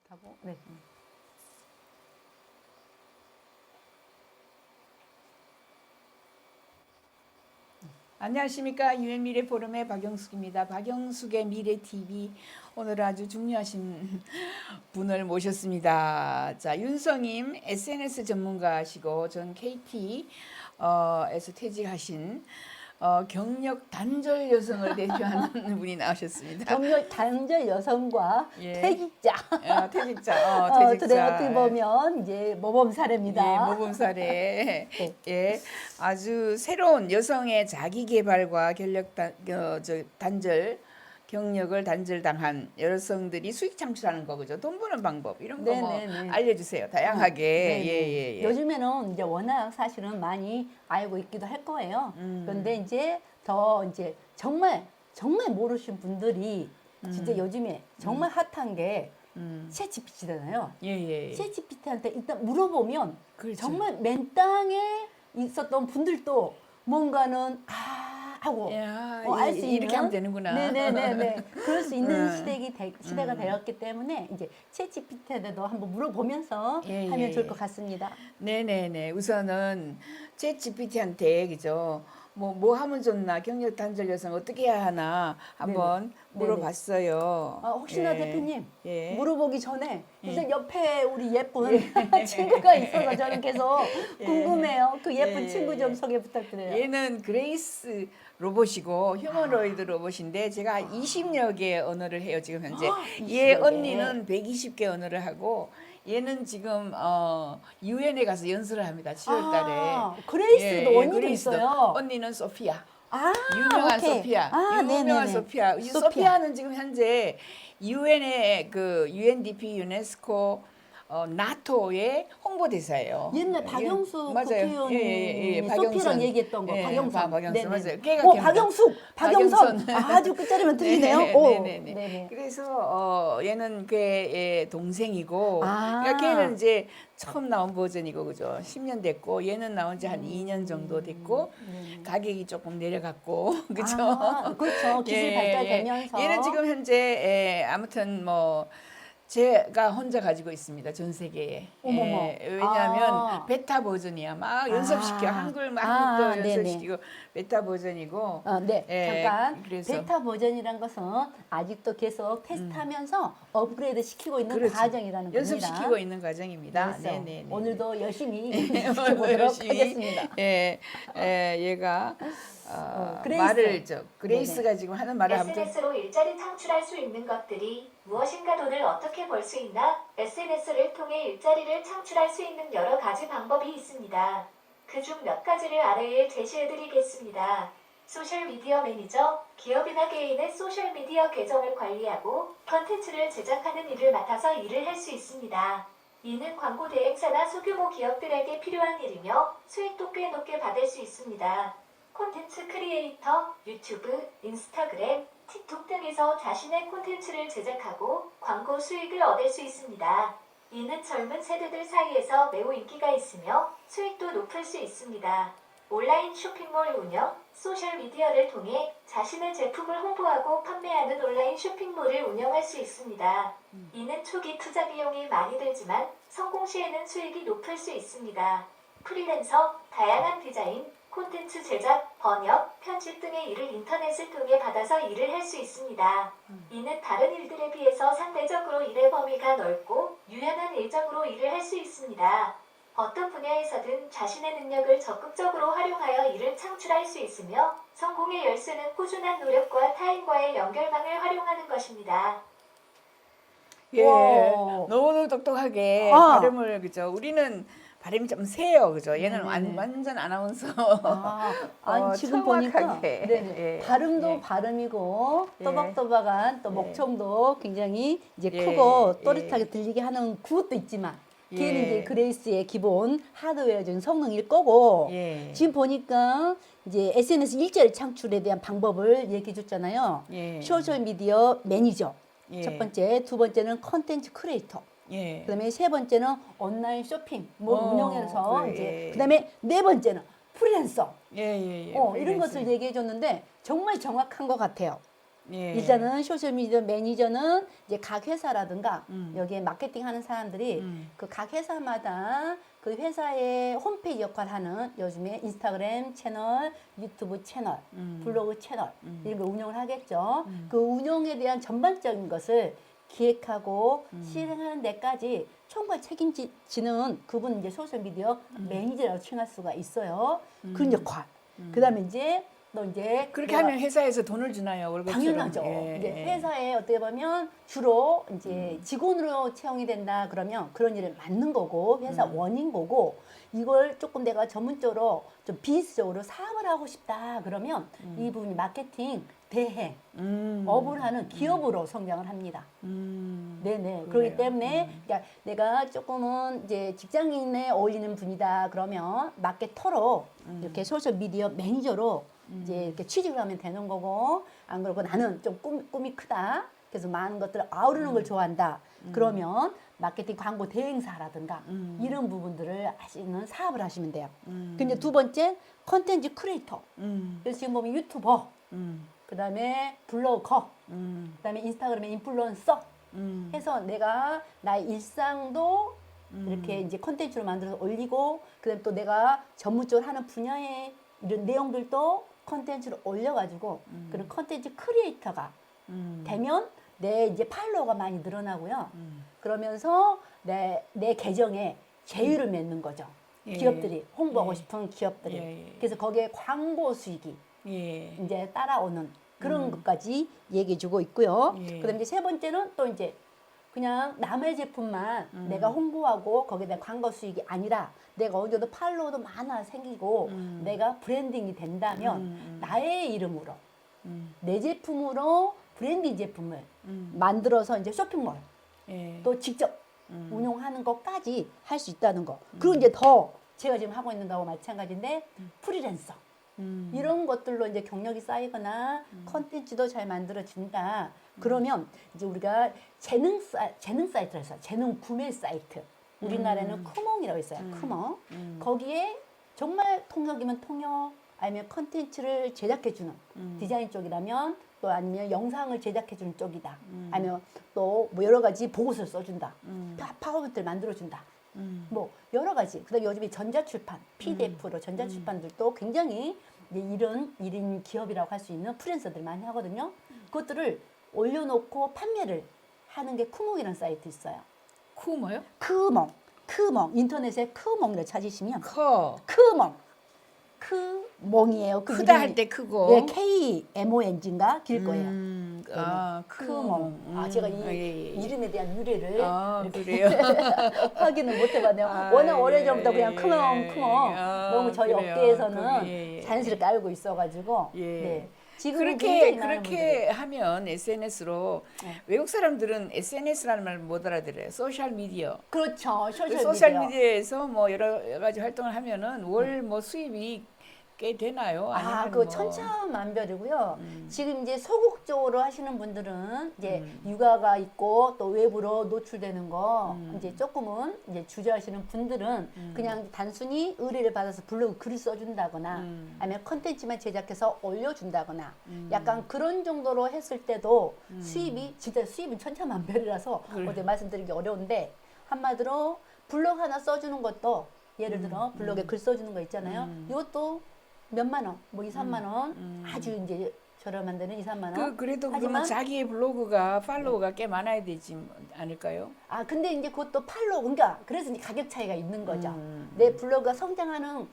하고 네. 안녕하십니까. 유엔미래 포럼의 박영숙입니다. 박영숙의 미래TV 오늘 아주 중요하신 분을 모셨습니다. 자, 윤성임 SNS 전문가시고 전 KT에서 퇴직하신 경력 단절 여성을 대표하는 분이 나오셨습니다. 경력 단절 여성과 예. 퇴직자. 퇴직자. 어떻게 보면 이제 모범 사례입니다. 예, 모범 사례. 네. 예, 아주 새로운 여성의 자기 개발과 단절 경력을 단절당한 여성들이 수익 창출하는 거 그죠? 돈 버는 방법 이런 거 뭐 네네네. 알려주세요. 다양하게. 네네. 예. 요즘에는 이제 워낙 사실은 많이 알고 있기도 할 거예요. 그런데 이제 더 이제 정말 모르신 분들이 진짜 요즘에 정말 핫한 게 챗GPT잖아요. 예. 챗GPT한테 일단 물어보면 그렇죠. 정말 맨 땅에 있었던 분들도 뭔가는 하고 야, 알 수 있는 이렇게 하면 되는구나. 네네네네. 그럴 수 있는 시대가 되었기 때문에 이제 챗GPT한테도 한번 물어보면서 예, 하면 예, 좋을 예. 것 같습니다. 네네네. 우선은 챗 GPT한테 그죠? 뭐 하면 좋나? 경력 단절 여성 어떻게 해야 하나? 한번 네네. 물어봤어요. 혹시나 예. 대표님 예. 물어보기 전에 일단 옆에 우리 예쁜 친구가 있어서 저는 계속 궁금해요. 그 예쁜 예. 친구 좀 소개 부탁드려요. 얘는 그레이스 로봇이고 휴머노이드 로봇인데 제가 20여 개 언어를 해요 지금 현재. 20여 얘 개. 언니는 120개 언어를 하고 얘는 지금 유엔에 가서 연수를 합니다. 7월 달에. 그레이스도 언니도 그레이스도. 있어요. 언니는 소피아. 아, 유명한 오케이. 소피아. 네네네. 유명한 소피아. 이 소피아. 소피아는 지금 현재 유엔의 그 UNDP 유네스코 나토의 홍보대사예요. 옛날 박영숙 맞아요. 국회의원이 박영선. 소피아랑 얘기했던 거, 예, 박영선. 박영선 네네. 맞아요. 걔가 오, 걔입니다. 박영선. 아주 끝자리만 틀리네요. 네네네. 네네. 그래서 얘는 걔의 동생이고, 아. 그러니까 걔는 이제 처음 나온 버전이고 그죠. 10년 됐고 얘는 나온 지 한 2년 정도 됐고 가격이 조금 내려갔고 그죠. 그렇죠. 기술이 발달되면서. 얘는 지금 현재 아무튼 뭐. 제가 혼자 가지고 있습니다. 전 세계에. 어머머. 왜냐하면 베타 버전이야. 막 연습시켜. 한글 막 또 연습시키고 베타 버전이고. 네. 잠깐. 그래서 베타 버전이란 것은 아직도 계속 테스트하면서 업그레이드 시키고 있는 그렇죠. 과정이라는 겁니다. 연습시키고 있는 과정입니다. 그래서 네네. 오늘도 열심히 연습시켜보도록 하겠습니다. 얘가 그레이스. 그레이스가 지금 하는 말을 아무튼 SNS로 일자리 창출할 수 있는 것들이 무엇인가 돈을 어떻게 벌 수 있나? SNS를 통해 일자리를 창출할 수 있는 여러 가지 방법이 있습니다. 그중 몇 가지를 아래에 제시해드리겠습니다. 소셜미디어 매니저, 기업이나 개인의 소셜미디어 계정을 관리하고 컨텐츠를 제작하는 일을 맡아서 일을 할 수 있습니다. 이는 광고 대행사나 소규모 기업들에게 필요한 일이며 수익도 꽤 높게 받을 수 있습니다. 콘텐츠 크리에이터, 유튜브, 인스타그램, 틱톡 등에서 자신의 콘텐츠를 제작하고 광고 수익을 얻을 수 있습니다. 이는 젊은 세대들 사이에서 매우 인기가 있으며 수익도 높을 수 있습니다. 온라인 쇼핑몰 운영, 소셜미디어를 통해 자신의 제품을 홍보하고 판매하는 온라인 쇼핑몰을 운영할 수 있습니다. 이는 초기 투자 비용이 많이 들지만 성공 시에는 수익이 높을 수 있습니다. 프리랜서, 다양한 디자인, 콘텐츠 제작, 번역, 편집 등의 일을 인터넷을 통해 받아서 일을 할 수 있습니다. 이는 다른 일들에 비해서 상대적으로 일의 범위가 넓고 유연한 일정으로 일을 할 수 있습니다. 어떤 분야에서든 자신의 능력을 적극적으로 활용하여 일을 창출할 수 있으며 성공의 열쇠는 꾸준한 노력과 타인과의 연결망을 활용하는 것입니다. 너무 똑똑하게 발음을 그죠. 우리는 발음이 좀 세요, 그죠? 얘는 완전 아나운서. 지금 보니까 정확하게. 발음도 발음이고 또박또박한 또 목청도 굉장히 이제 크고 또렷하게 들리게 하는 그것도 있지만 걔는 이제 그레이스의 기본 하드웨어적인 성능일 거고 지금 보니까 이제 SNS 일자리 창출에 대한 방법을 얘기해 줬잖아요. 소셜 미디어 매니저 첫 번째, 두 번째는 컨텐츠 크리에이터. 그다음에 세 번째는 온라인 쇼핑 운영해서 이제 그다음에 네 번째는 프리랜서. 이런 것을 얘기해 줬는데 정말 정확한 것 같아요. 예. 일단은 소셜미디어 매니저는 이제 각 회사라든가 여기에 마케팅 하는 사람들이 음. 그 각 회사마다 그 회사의 홈페이지 역할하는 요즘에 인스타그램 채널, 유튜브 채널, 블로그 채널 이런 걸 운영을 하겠죠. 그 운영에 대한 전반적인 것을 기획하고 실행하는 데까지 총괄 책임지는 그분 이제 소셜미디어 매니저라고 칭할 수가 있어요. 그런 역할. 그다음에 이제 너 이제 그렇게 내가 하면 회사에서 돈을 주나요? 월급처럼? 당연하죠. 예, 이제 예. 회사에 어떻게 보면 주로 이제 직원으로 채용이 된다 그러면 그런 일을 맡는 거고 회사 원인 거고 이걸 조금 내가 전문적으로 좀 비즈적으로 사업을 하고 싶다 그러면 이 부분이 마케팅, 대행, 업을 하는 기업으로 성장을 합니다. 네네. 그렇기 그래요. 때문에 그러니까 내가 조금은 이제 직장인에 어울리는 분이다 그러면 마케터로 이렇게 소셜 미디어 매니저로 이제 이렇게 취직을 하면 되는 거고 안 그러고 나는 좀 꿈이 크다. 그래서 많은 것들을 아우르는 걸 좋아한다. 그러면 마케팅 광고 대행사라든가 이런 부분들을 하시는 사업을 하시면 돼요. 근데 두 번째 컨텐츠 크리에이터. 그래서 지금 보면 유튜버, 그다음에 블로거, 그다음에 인스타그램의 인플루언서 해서 내가 나의 일상도 이렇게 이제 컨텐츠로 만들어서 올리고 그다음에 또 내가 전문적으로 하는 분야의 이런 내용들도 컨텐츠로 올려가지고 그런 컨텐츠 크리에이터가 되면 내 이제 팔로워가 많이 늘어나고요. 그러면서 내 계정에 제휴를 맺는 거죠. 예. 기업들이 홍보하고 예. 싶은 기업들이. 예. 그래서 거기에 광고 수익이 예. 이제 따라오는 그런 것까지 얘기해주고 있고요. 예. 그다음에 이제 세 번째는 또 이제 그냥 남의 제품만 내가 홍보하고 거기에 대한 광고 수익이 아니라 내가 어느 정도 팔로워도 많아 생기고 내가 브랜딩이 된다면 나의 이름으로 내 제품으로 브랜딩 제품을 만들어서 이제 쇼핑몰 예. 또 직접 운용하는 것까지 할 수 있다는 거. 그리고 이제 더 제가 지금 하고 있는 거하고 마찬가지인데 프리랜서. 이런 것들로 이제 경력이 쌓이거나 컨텐츠도 잘 만들어진다. 그러면 이제 우리가 재능 사이트를 했어요. 재능 구매 사이트. 우리나라에는 쿠몽이라고 있어요. 쿠몽. 거기에 정말 통역이면 통역, 아니면 컨텐츠를 제작해주는 디자인 쪽이라면 또 아니면 영상을 제작해주는 쪽이다. 아니면 또 뭐 여러 가지 보고서를 써준다. 파워포인트를 만들어준다. 뭐 여러 가지. 그다음에 요즘에 전자출판, PDF로 전자출판들도 굉장히 이제 이런 1인 기업이라고 할 수 있는 프리랜서들 많이 하거든요. 그것들을 올려놓고 판매를 하는 게 쿠몽이라는 사이트 있어요. 쿠 뭐요? 크몽, 인터넷에 크몽을 찾으시면 커. 크몽이에요. 그 크다 이름이- 할 때 크고. 예, KMONG인가 길 거예요. 아, 크몽. 아, 제가 이 예. 이름에 대한 유래를 아, 이렇게 그래요? 확인을 못 해봤네요. 아, 워낙 예, 오래전부터 그냥 예, 크몽 아, 너무 저희 그래요. 업계에서는 예, 예. 자연스럽게 알고 있어가지고 예. 네. 지금 그렇게 하면 SNS로 네. 외국 사람들은 SNS라는 말 못 알아들어요. 소셜 미디어. 그렇죠. 소셜 미디어에서 뭐 여러 가지 활동을 하면은 월 뭐 수입이 꽤 되나요? 아, 아니면 그거 뭐 천차만별이고요. 지금 이제 소극적으로 하시는 분들은 이제 육아가 있고 또 외부로 노출되는 거 이제 조금은 이제 주저하시는 분들은 그냥 단순히 의뢰를 받아서 블로그 글을 써준다거나 아니면 컨텐츠만 제작해서 올려준다거나 약간 그런 정도로 했을 때도 수입이 진짜 수입은 천차만별이라서 어제 말씀드리기 어려운데 한마디로 블로그 하나 써주는 것도 예를 들어 블로그에 글 써주는 거 있잖아요. 이것도 몇만 원, 뭐 2, 3만 원 아주 이제 저렴한 데는 2, 3만 원. 그래도 그러면 하지만 자기의 블로그가 팔로워가 꽤 많아야 되지 않을까요? 아 근데 이제 그것도 팔로우 그러니까 그래서 이제 가격 차이가 있는 거죠. 내 블로그가 성장하는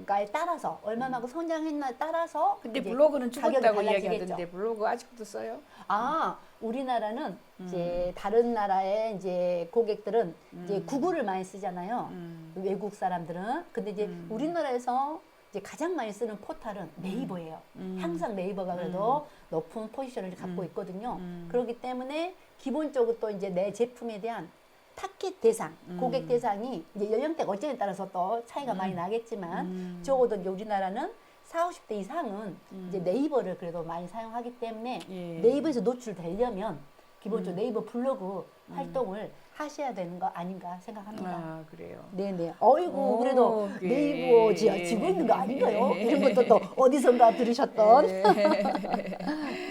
가에 따라서 얼마만큼 성장했나에 따라서 근데 이제 블로그는 가격이 죽었다고 달라지겠죠. 이야기하던데 블로그 아직도 써요? 아, 우리나라는 이제 다른 나라의 이제 고객들은 이제 구글을 많이 쓰잖아요. 외국 사람들은. 근데 이제 우리나라에서 이제 가장 많이 쓰는 포털은 네이버예요. 항상 네이버가 그래도 높은 포지션을 갖고 있거든요. 그렇기 때문에 기본적으로 또 이제 내 제품에 대한 타깃 대상, 고객 대상이 이제 연령대가 어쩌에 따라서 또 차이가 많이 나겠지만 적어도 이제 우리나라는 40, 50대 이상은 이제 네이버를 그래도 많이 사용하기 때문에 예. 네이버에서 노출되려면 기본적으로 네이버 블로그 활동을 하셔야 되는 거 아닌가 생각합니다. 아, 그래요. 네네. 어이구, 그래도 그래. 네이버 지고 있는 거 아닌가요? 이런 것도 또 어디선가 들으셨던.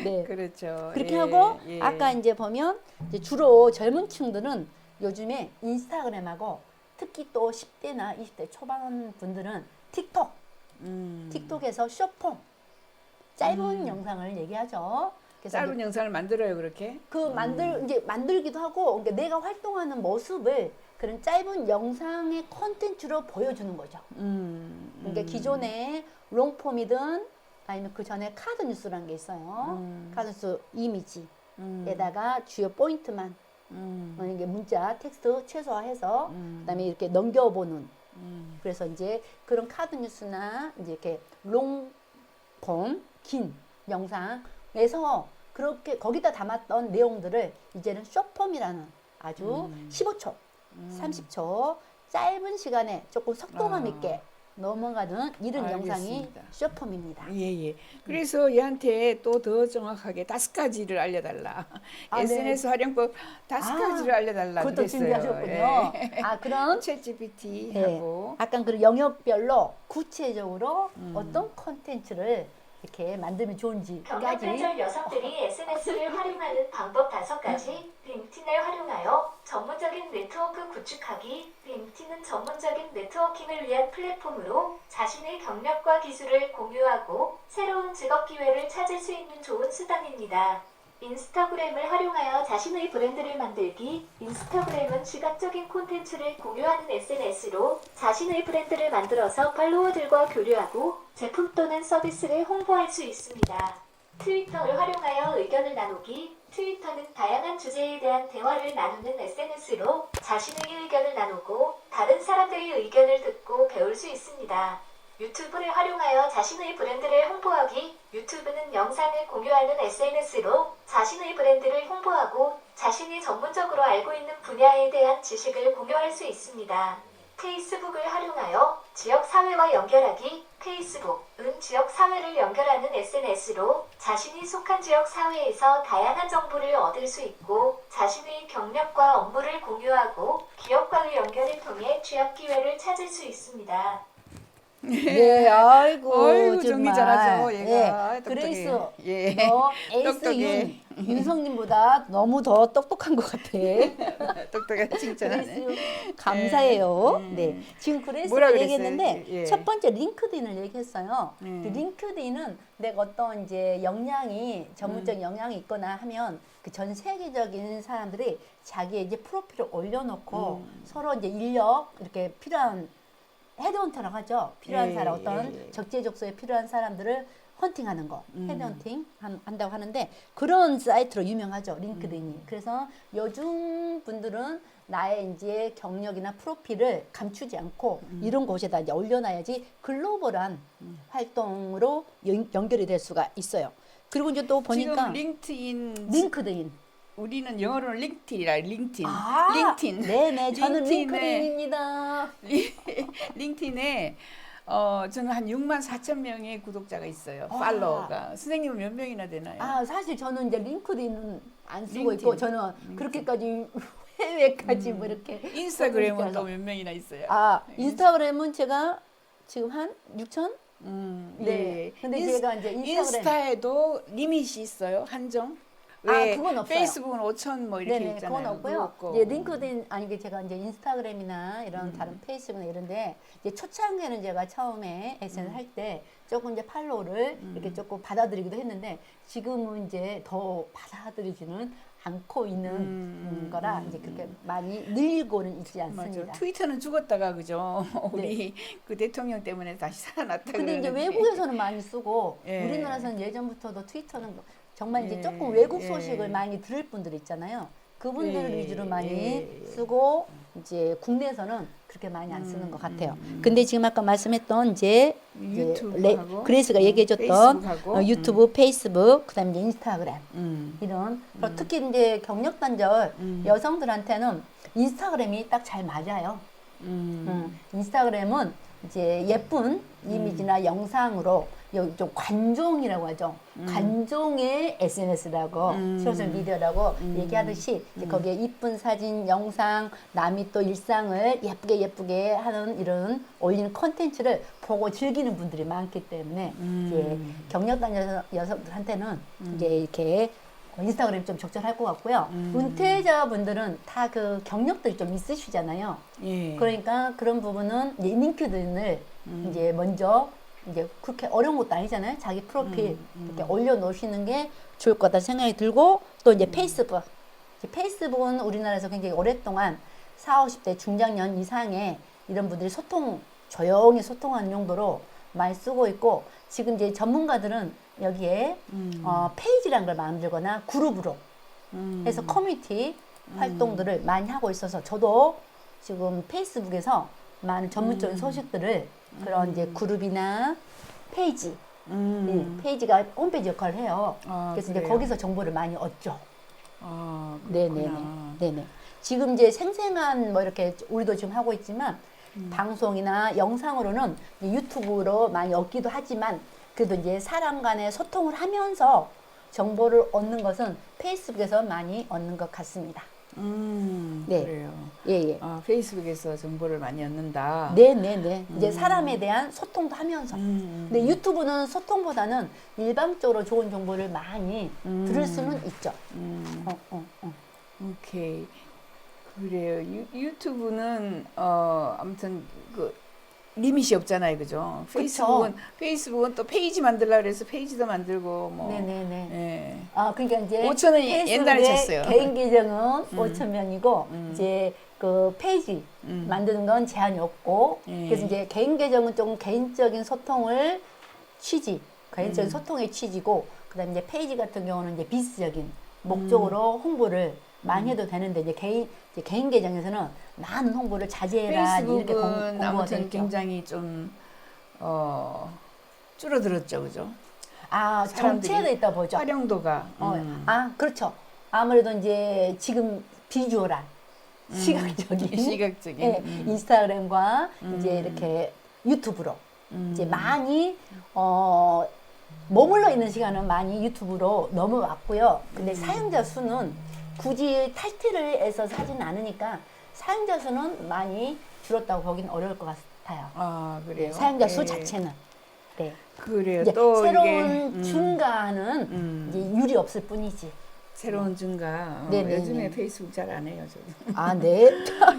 네. 그렇죠. 그렇게 예, 하고 예. 아까 이제 보면 이제 주로 젊은 층들은 요즘에 인스타그램하고 특히 또 10대나 20대 초반 분들은 틱톡, 틱톡에서 숏폼 짧은 영상을 얘기하죠. 그래서 짧은 영상을 만들어요, 그렇게? 그 이제 만들기도 하고 그러니까 내가 활동하는 모습을 그런 짧은 영상의 콘텐츠로 보여주는 거죠. 그러니까 기존에 롱폼이든 아니면 그 전에 카드 뉴스라는 게 있어요. 카드 뉴스 이미지에다가 주요 포인트만 이게 문자, 텍스트 최소화해서 그다음에 이렇게 넘겨보는. 그래서 이제 그런 카드 뉴스나 이제 이렇게 롱폼 긴 영상에서 그렇게 거기다 담았던 내용들을 이제는 숏폼이라는 아주 15초, 30초 짧은 시간에 조금 속도감 있게 넘어가는 이런 영상이 알겠습니다. 숏폼입니다. 예, 예. 그래서 얘한테 또 더 정확하게 5가지를 알려달라. 아, SNS 활용법 5가지를 알려달라. 그것도 그랬어요. 준비하셨군요. 예. 아, 그럼 챗 GPT 네, 하고. 약간 그 영역별로 구체적으로 어떤 콘텐츠를 이렇게 만들면 좋은지까지. 경력단절 여성들이 SNS를 활용하는 방법 5가지. 링틴을 활용하여 전문적인 네트워크 구축하기. 링틴은 전문적인 네트워킹을 위한 플랫폼으로 자신의 경력과 기술을 공유하고 새로운 직업 기회를 찾을 수 있는 좋은 수단입니다. 인스타그램을 활용하여 자신의 브랜드를 만들기. 인스타그램은 시각적인 콘텐츠를 공유하는 SNS로 자신의 브랜드를 만들어서 팔로워들과 교류하고 제품 또는 서비스를 홍보할 수 있습니다. 트위터를 활용하여 의견을 나누기. 트위터는 다양한 주제에 대한 대화를 나누는 SNS로 자신의 의견을 나누고 다른 사람들의 의견을 듣고 배울 수 있습니다. 유튜브를 활용하여 자신의 브랜드를 홍보하기. 유튜브는 영상을 공유하는 SNS로 자신의 브랜드를 홍보하고 자신이 전문적으로 알고 있는 분야에 대한 지식을 공유할 수 있습니다. 페이스북을 활용하여 지역 사회와 연결하기. 페이스북은 지역 사회를 연결하는 SNS로 자신이 속한 지역 사회에서 다양한 정보를 얻을 수 있고 자신의 경력과 업무를 공유하고 기업과의 연결을 통해 취업 기회를 찾을 수 있습니다. 네, 아이고, 어이구, 정말. 정리 잘하죠, 얘가. 네, 똑똑해. 그레이스, 예. 너 에이스 똑똑해. 윤성님보다 너무 더 똑똑한 것 같아. 똑똑한 칭찬하네. 그레이스 감사해요. 네, 지금 뭐라 그레이스가 그랬어요? 얘기했는데 예. 첫 번째 링크드인을 얘기했어요. 그 링크드인은 내가 어떤 이제 역량이 전문적 역량이 있거나 하면 그 전 세계적인 사람들이 자기의 이제 프로필을 올려놓고 서로 이제 인력 이렇게 필요한 헤드헌터라고 하죠. 필요한 예, 사람 어떤 예, 예. 적재적소에 필요한 사람들을 헌팅하는 거, 헤드헌팅 한다고 하는데 그런 사이트로 유명하죠. 링크드인이. 그래서 요즘 분들은 나의 이제 경력이나 프로필을 감추지 않고 이런 곳에다 이제 올려놔야지 글로벌한 활동으로 연결이 될 수가 있어요. 그리고 이제 또 보니까 지금 링크드인 링크드인. 우리는 영어로는 링틴이라 링틴. 아, 링틴. 네네, 저는 링틴에- 링크드인입니다. 링틴에 저는 한 6만 4천 명의 구독자가 있어요. 와. 팔로워가. 선생님은 몇 명이나 되나요? 아, 사실 저는 이제 링크드인은 안 쓰고 링크드인. 있고 저는 그렇게까지 해외까지 뭐 이렇게 인스타그램은 써보지 또 않아서. 몇 명이나 있어요? 아, 인스타그램은 제가 지금 한 6천? 네. 예. 근데 제가 이제 인스타그램 인스타에도 리밋이 있어요? 한정? 아, 왜 그건 없어요. 페이스북은 5천 뭐 이렇게 네네, 있잖아요. 그건 없고요. 그거 없고. 이제 링크드인 아니 게 제가 이제 인스타그램이나 이런 다른 페이스북이나 이런데 이제 초창기에는 제가 처음에 SNS 할 때 조금 이제 팔로우를 이렇게 조금 받아들이기도 했는데 지금은 이제 더 받아들이지는 않고 있는 거라 이제 그렇게 많이 늘고는 있지 않습니다. 맞아. 트위터는 죽었다가 그죠? 우리 그 대통령 때문에 다시 살아났다. 근데 이제 그러는데. 외국에서는 많이 쓰고 예. 우리나라에서는 예전부터도 트위터는 정말 이제 예, 조금 외국 예. 소식을 많이 들을 분들 있잖아요. 그분들을 예, 위주로 많이 예. 쓰고 이제 국내에서는 그렇게 많이 안 쓰는 것 같아요. 근데 지금 아까 말씀했던 이제 유튜브하고 그레이스가 얘기해줬던 페이스북하고, 유튜브, 페이스북, 그다음에 이제 인스타그램 이런 음. 특히 이제 경력 단절 여성들한테는 인스타그램이 딱 잘 맞아요. 인스타그램은 이제 예쁜 이미지나 영상으로 여기 좀 관종이라고 하죠. 관종의 SNS라고 소셜 미디어라고 얘기하듯이 이제 거기에 이쁜 사진, 영상, 남이 또 일상을 예쁘게 하는 이런 올리는 콘텐츠를 보고 즐기는 분들이 많기 때문에 이제 경력단 여성들한테는 이제 이렇게 인스타그램이 좀 적절할 것 같고요. 은퇴자분들은 다 그 경력들이 좀 있으시잖아요. 예. 그러니까 그런 부분은 이제 링크드인을 이제 먼저 이제 그렇게 어려운 것도 아니잖아요. 자기 프로필 이렇게 올려놓으시는 게 좋을 것 같다 생각이 들고 또 이제 페이스북. 이제 페이스북은 우리나라에서 굉장히 오랫동안 40, 50대 중장년 이상의 이런 분들이 조용히 소통하는 용도로 많이 쓰고 있고 지금 이제 전문가들은 여기에 페이지라는 걸 만들거나 그룹으로 해서 커뮤니티 활동들을 많이 하고 있어서 저도 지금 페이스북에서 많은 전문적인 소식들을 그런 이제 그룹이나 페이지, 페이지가 홈페이지 역할을 해요. 아, 그래서 그래요? 이제 거기서 정보를 많이 얻죠. 아, 네네네. 그렇구나. 네네. 지금 이제 생생한 뭐 이렇게 우리도 지금 하고 있지만 방송이나 영상으로는 이제 유튜브로 많이 얻기도 하지만 그래도 이제 사람 간의 소통을 하면서 정보를 얻는 것은 페이스북에서 많이 얻는 것 같습니다. 네. 그래요. 예, 예. 아, 페이스북에서 정보를 많이 얻는다. 네네네. 이제 사람에 대한 소통도 하면서. 음. 근데 유튜브는 소통보다는 일방적으로 좋은 정보를 많이 들을 수는 있죠. 오케이. 그래요. 유튜브는 아무튼 그 리밋이 없잖아요, 그죠? 페이스북은 또 페이지 만들라 그래서 페이지도 만들고 뭐. 네네네. 예. 아, 그러니까 이제 5,000원 옛날에 페이스북의 쳤어요. 개인 계정은 5,000명이고 이제 그 페이지 만드는 건 제한이 없고 예. 그래서 이제 개인 계정은 조금 개인적인 소통을 개인적인 소통의 취지고 그다음에 이제 페이지 같은 경우는 이제 비즈적인 목적으로 홍보를 많이 해도 되는데 이제 개인 계정에서는 많은 홍보를 자제해라 이렇게 페이스북은 공부가 아무튼 되죠. 굉장히 좀 줄어들었죠, 그죠? 아, 사람들이 정체가 있다 보죠. 활용도가. 아, 그렇죠. 아무래도 이제 지금 비주얼한 시각적인 시각적인. 예, 인스타그램과 이제 이렇게 유튜브로 이제 많이 머물러 있는 시간은 많이 유튜브로 넘어왔고요. 근데 사용자 수는 굳이 탈퇴를 해서 하지는 않으니까 사용자 수는 많이 줄었다고 보기는 어려울 것 같아요. 아, 그래요. 사용자 수 예. 자체는. 네. 그래요. 이제 또 새로운 이게 증가하는 이제 율이 없을 뿐이지. 새로운 증가. 네네네. 요즘에 페이스북 잘 안 해요, 저도. 아, 네.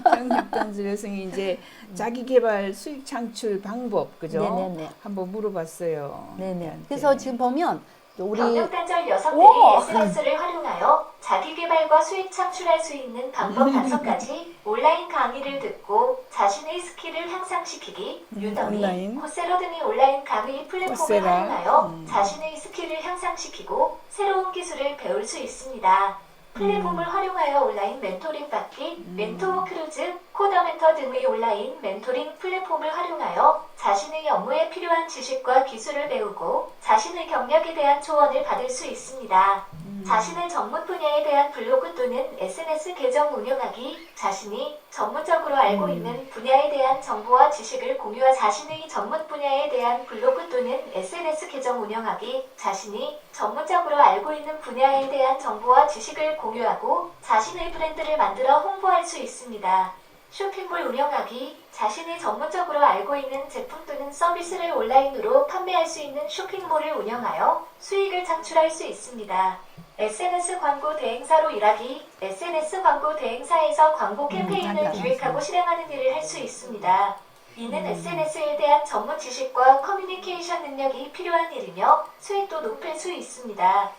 경력단지 여성이 이제 자기 개발 수익 창출 방법, 그죠? 네네네. 한번 물어봤어요. 네네. 저한테. 그래서 지금 보면 우리 경력단절 여성들이 오! SNS를 활용하여 자기 개발과 수익 창출할 수 있는 방법 5가지 온라인 강의를 듣고 자신의 스킬을 향상시키기, 유더미, 온라인. 코세라 등의 온라인 강의 플랫폼을 코세라. 활용하여 자신의 스킬을 향상시키고 새로운 기술을 배울 수 있습니다. 플랫폼을 활용하여 온라인 멘토링 받기, 멘토 크루즈, 코더 멘터 등의 온라인 멘토링 플랫폼을 활용하여 자신의 업무에 필요한 지식과 기술을 배우고 자신의 경력에 대한 조언을 받을 수 있습니다. 자신의 전문 분야에 대한 블로그 또는 SNS 계정 운영하기, 자신이 전문적으로 알고 있는 분야에 대한 정보와 지식을 공유하 자신의 전문 분야에 대한 블로그 또는 SNS 계정 운영하기, 자신이 전문적으로 알고 있는 분야에 대한 정보와 지식을 공유하고 자신의 브랜드를 만들어 홍보할 수 있습니다. 쇼핑몰 운영하기, 자신이 전문적으로 알고 있는 제품 또는 서비스를 온라인으로 판매할 수 있는 쇼핑몰을 운영하여 수익을 창출할 수 있습니다. SNS 광고 대행사로 일하기, SNS 광고 대행사에서 광고 캠페인을 기획하고 실행하는 일을 할 수 있습니다. 이는 SNS에 대한 전문 지식과 커뮤니케이션 능력이 필요한 일이며 수익도 높일 수 있습니다.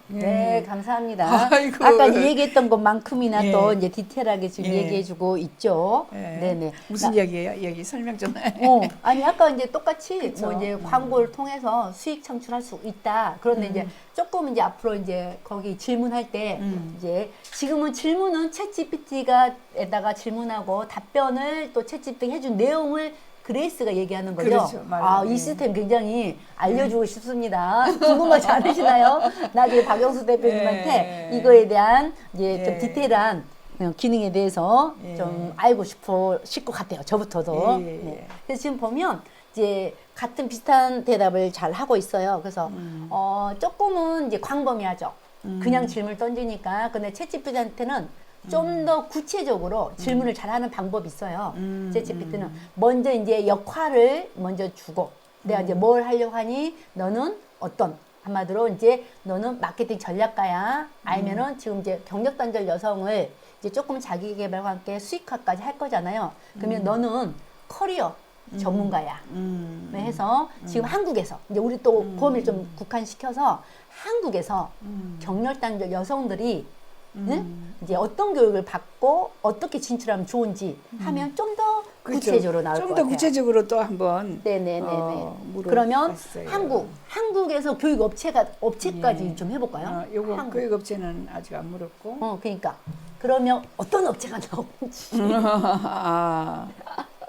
네, 감사합니다. 아이고. 아까 얘기했던 것만큼이나 예. 또 이제 디테일하게 지금 예. 얘기해주고 있죠. 예. 네네. 무슨 이야기예요? 여기 설명 좀. 아니 아까 이제 똑같이 그쵸. 뭐 이제 광고를 통해서 수익 창출할 수 있다. 그런데 이제 조금 이제 앞으로 이제 거기 질문할 때 이제 지금은 질문은 챗GPT가에다가 질문하고 답변을 또 챗GPT 해준 내용을 그레이스가 얘기하는 거죠. 그렇죠. 맞아요. 아, 이 시스템 굉장히 알려주고 싶습니다. 궁금하지 않으시나요? 나중에 박영수 대표님한테 예. 이거에 대한 이제 좀 예. 디테일한 기능에 대해서 예. 좀 알고 싶을 것 같아요. 저부터도. 예. 네. 그래서 지금 보면 이제 같은 비슷한 대답을 잘 하고 있어요. 그래서 조금은 이제 광범위하죠. 그냥 질문을 던지니까. 근데 챗GPT한테는 좀 더 구체적으로 질문을 잘하는 방법이 있어요. 챗GPT는 먼저 이제 역할을 먼저 주고 내가 이제 뭘 하려고 하니 너는 어떤 한마디로 이제 너는 마케팅 전략가야 아니면은 지금 이제 경력 단절 여성을 이제 조금 자기 개발과 함께 수익화까지 할 거잖아요. 그러면 너는 커리어 전문가야. 해서 지금 한국에서 이제 우리 또 범위를 좀 국한시켜서 한국에서 경력 단절 여성들이 이제 어떤 교육을 받고 어떻게 진출하면 좋은지 하면 좀 더 그렇죠. 구체적으로 나올 것 좀 같아요. 더 구체적으로 또 한번 네네네네. 물어봤어요. 그러면 한국에서 교육 업체까지 예. 좀 해볼까요? 요거 한국. 교육업체는 아직 안 물었고. 그러니까 그러면 어떤 업체가 나오는지. 아,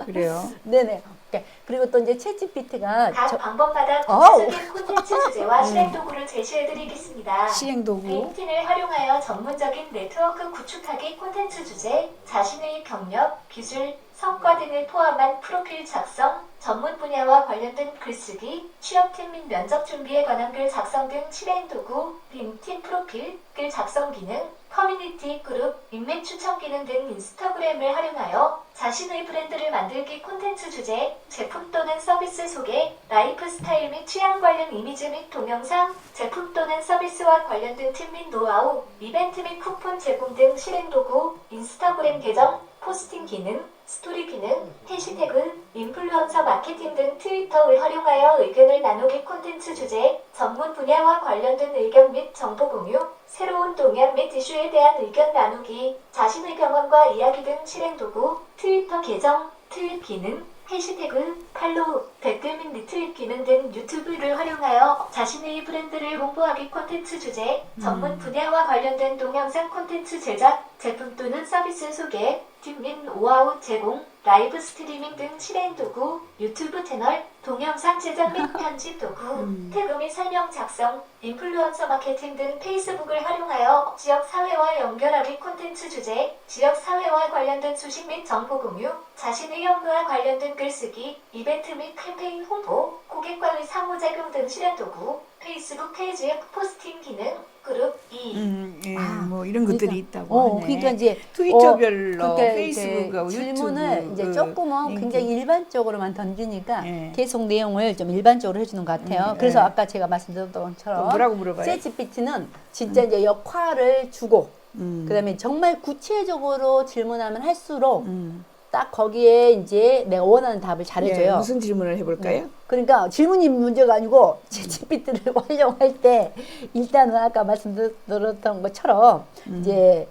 그래요. 네네. 오케이. 그리고 또 이제 챗GPT가 각 방법마다 어우. 구체적인 콘텐츠 주제와 실행 도구를 제시해드리겠습니다. 시행도구. 링크드인을 활용하여 전문적인 네트워크 구축하기 콘텐츠 주제, 자신의 경력, 기술, 성과 등을 포함한 프로필 작성, 전문 분야와 관련된 글쓰기, 취업팀 및 면접 준비에 관한 글 작성 등 실행 도구, 링팀 프로필, 글 작성 기능, 커뮤니티 그룹, 인맥 추천 기능 등 인스타그램을 활용하여 자신의 브랜드를 만들기 콘텐츠 주제, 제품 또는 서비스 소개, 라이프 스타일 및 취향 관련 이미지 및 동영상, 제품 또는 서비스와 관련된 팁 및 노하우, 이벤트 및 쿠폰 제공 등 실행 도구, 인스타그램 계정, 포스팅 기능, 스토리 기능, 해시태그, 인플루언서 마케팅 등 트위터를 활용하여 의견을 나누기 콘텐츠 주제, 전문 분야와 관련된 의견 및 정보 공유, 새로운 동향 및 이슈에 대한 의견 나누기, 자신의 경험과 이야기 등 실행 도구, 트위터 계정, 트윗 기능, 해시태그, 팔로우, 댓글 및 리트윗 기능 등 유튜브를 활용하여 자신의 브랜드를 홍보하기 콘텐츠 주제, 전문 분야와 관련된 동영상 콘텐츠 제작, 제품 또는 서비스 소개, 팁 및 노하우 제공, 라이브 스트리밍 등 실행 도구, 유튜브 채널, 동영상 제작 및 편집 도구, 태그 및 설명 작성, 인플루언서 마케팅 등 페이스북을 활용하여 지역 사회와 연결하기 콘텐츠 주제, 지역 사회와 관련된 소식 및 정보 공유, 자신의 업무와 관련된 글쓰기, 이벤트 및 캠페인 홍보, 고객과의 상호작용 등 실행 도구, 페이스북 페이지의 포스팅 기능, 그룹 2. 예, 아, 뭐 이런 것들이 그러니까, 있다고 하네. 그러니까 이제 트위터별로 그러니까 페이스북하고 질문을 유튜브 이제 조금은 링크. 굉장히 일반적으로만 던지니까 예. 계속 내용을 좀 일반적으로 해주는 것 같아요. 그래서 예. 아까 제가 말씀드렸던 또 것처럼 뭐라고 물어봐요? 챗GPT는 진짜 이제 역할을 주고 음. 그다음에 정말 구체적으로 질문하면 할수록 음. 딱 거기에 이제 내가 원하는 답을 잘해줘요. 예, 무슨 질문을 해볼까요? 그러니까 질문이 문제가 아니고 챗GPT를 활용할 때 일단은 아까 말씀드렸던 것처럼 이제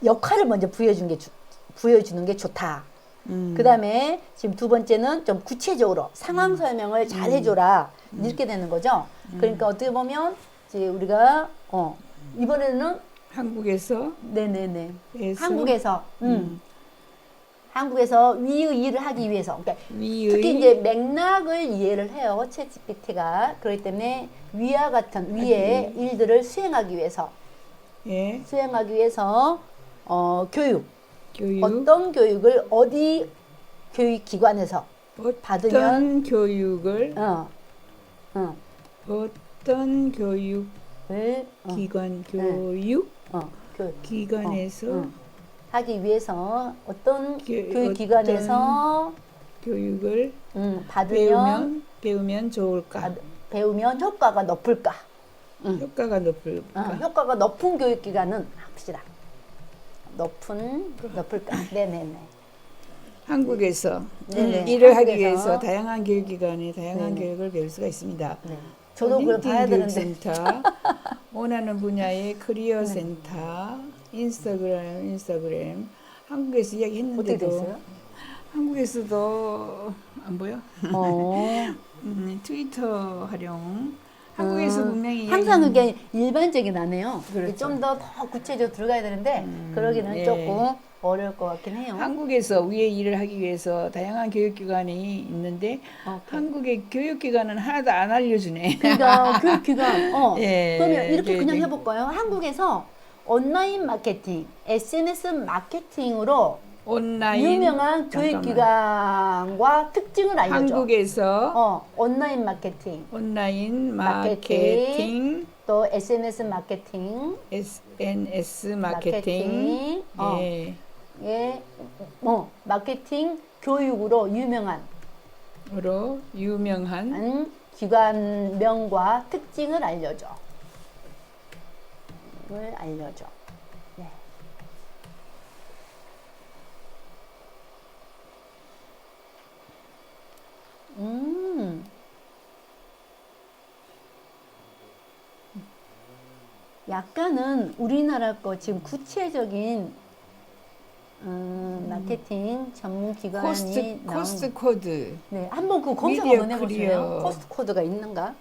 역할을 먼저 부여주는 게 좋다. 그다음에 지금 두 번째는 좀 구체적으로 상황 설명을 잘 해줘라 이렇게 되는 거죠. 그러니까 어떻게 보면 이제 우리가 이번에는 한국에서 네네네 에서, 한국에서 위의 일을 하기 위해서 그러니까 위의 특히 이제 맥락을 이해를 해요 챗GPT가. 그렇기 때문에 위와 같은 위의 일들을 수행하기 위해서 예, 교육 교육 어떤 교육을 어디 교육기관에서 받으면 어떤 교육을 어떤 교육 을 기관 교육 교육 기관에서 하기 위해서 어떤 교- 교육기관에서 교육을 받으면 배우면 좋을까? 배우면 효과가 높을까? 효과가 높을까? 효과가 높은 교육기관은 합시다. 높을까? 네네네. 한국에서 네네. 일을 하기 한국에서. 위해서 다양한 교육기관에 다양한 네네. 교육을 배울 수가 있습니다. 네. 저도 그걸 링크인 봐야 되는데. 교육센터, 원하는 분야의 커리어 센터, 인스타그램. 한국에서 어떻게 이야기했는데도 됐어요? 한국에서도 안 보여? 트위터 활용. 한국에서 분명히 항상 이야기했는데 그게 일반적이 나네요. 그렇죠. 좀 더 구체적으로 들어가야 되는데 그러기는 예. 조금 어려울 것 같긴 해요. 한국에서 위의 일을 하기 위해서 다양한 교육기관이 있는데 한국의 교육기관은 하나도 안 알려주네. 그러니까 교육기관. 예, 그러면 이렇게 네, 그냥 네. 해볼까요? 한국에서 온라인 마케팅, SNS 마케팅으로 온라인 유명한 교육기관과 특징을 알려줘. 한국에서 온라인 마케팅, 마케팅, 또 SNS 마케팅, SNS 마케팅, 예. 예, 마케팅 교육으로 유명한 기관명과 특징을 알려줘. 네. 약간은 우리나라 거 지금 구체적인 마케팅 전문 기관이 코스트 코드. 네, 한번 그 검색 미디어 한번 해보세요. 클리어. 코스트 코드가 있는가?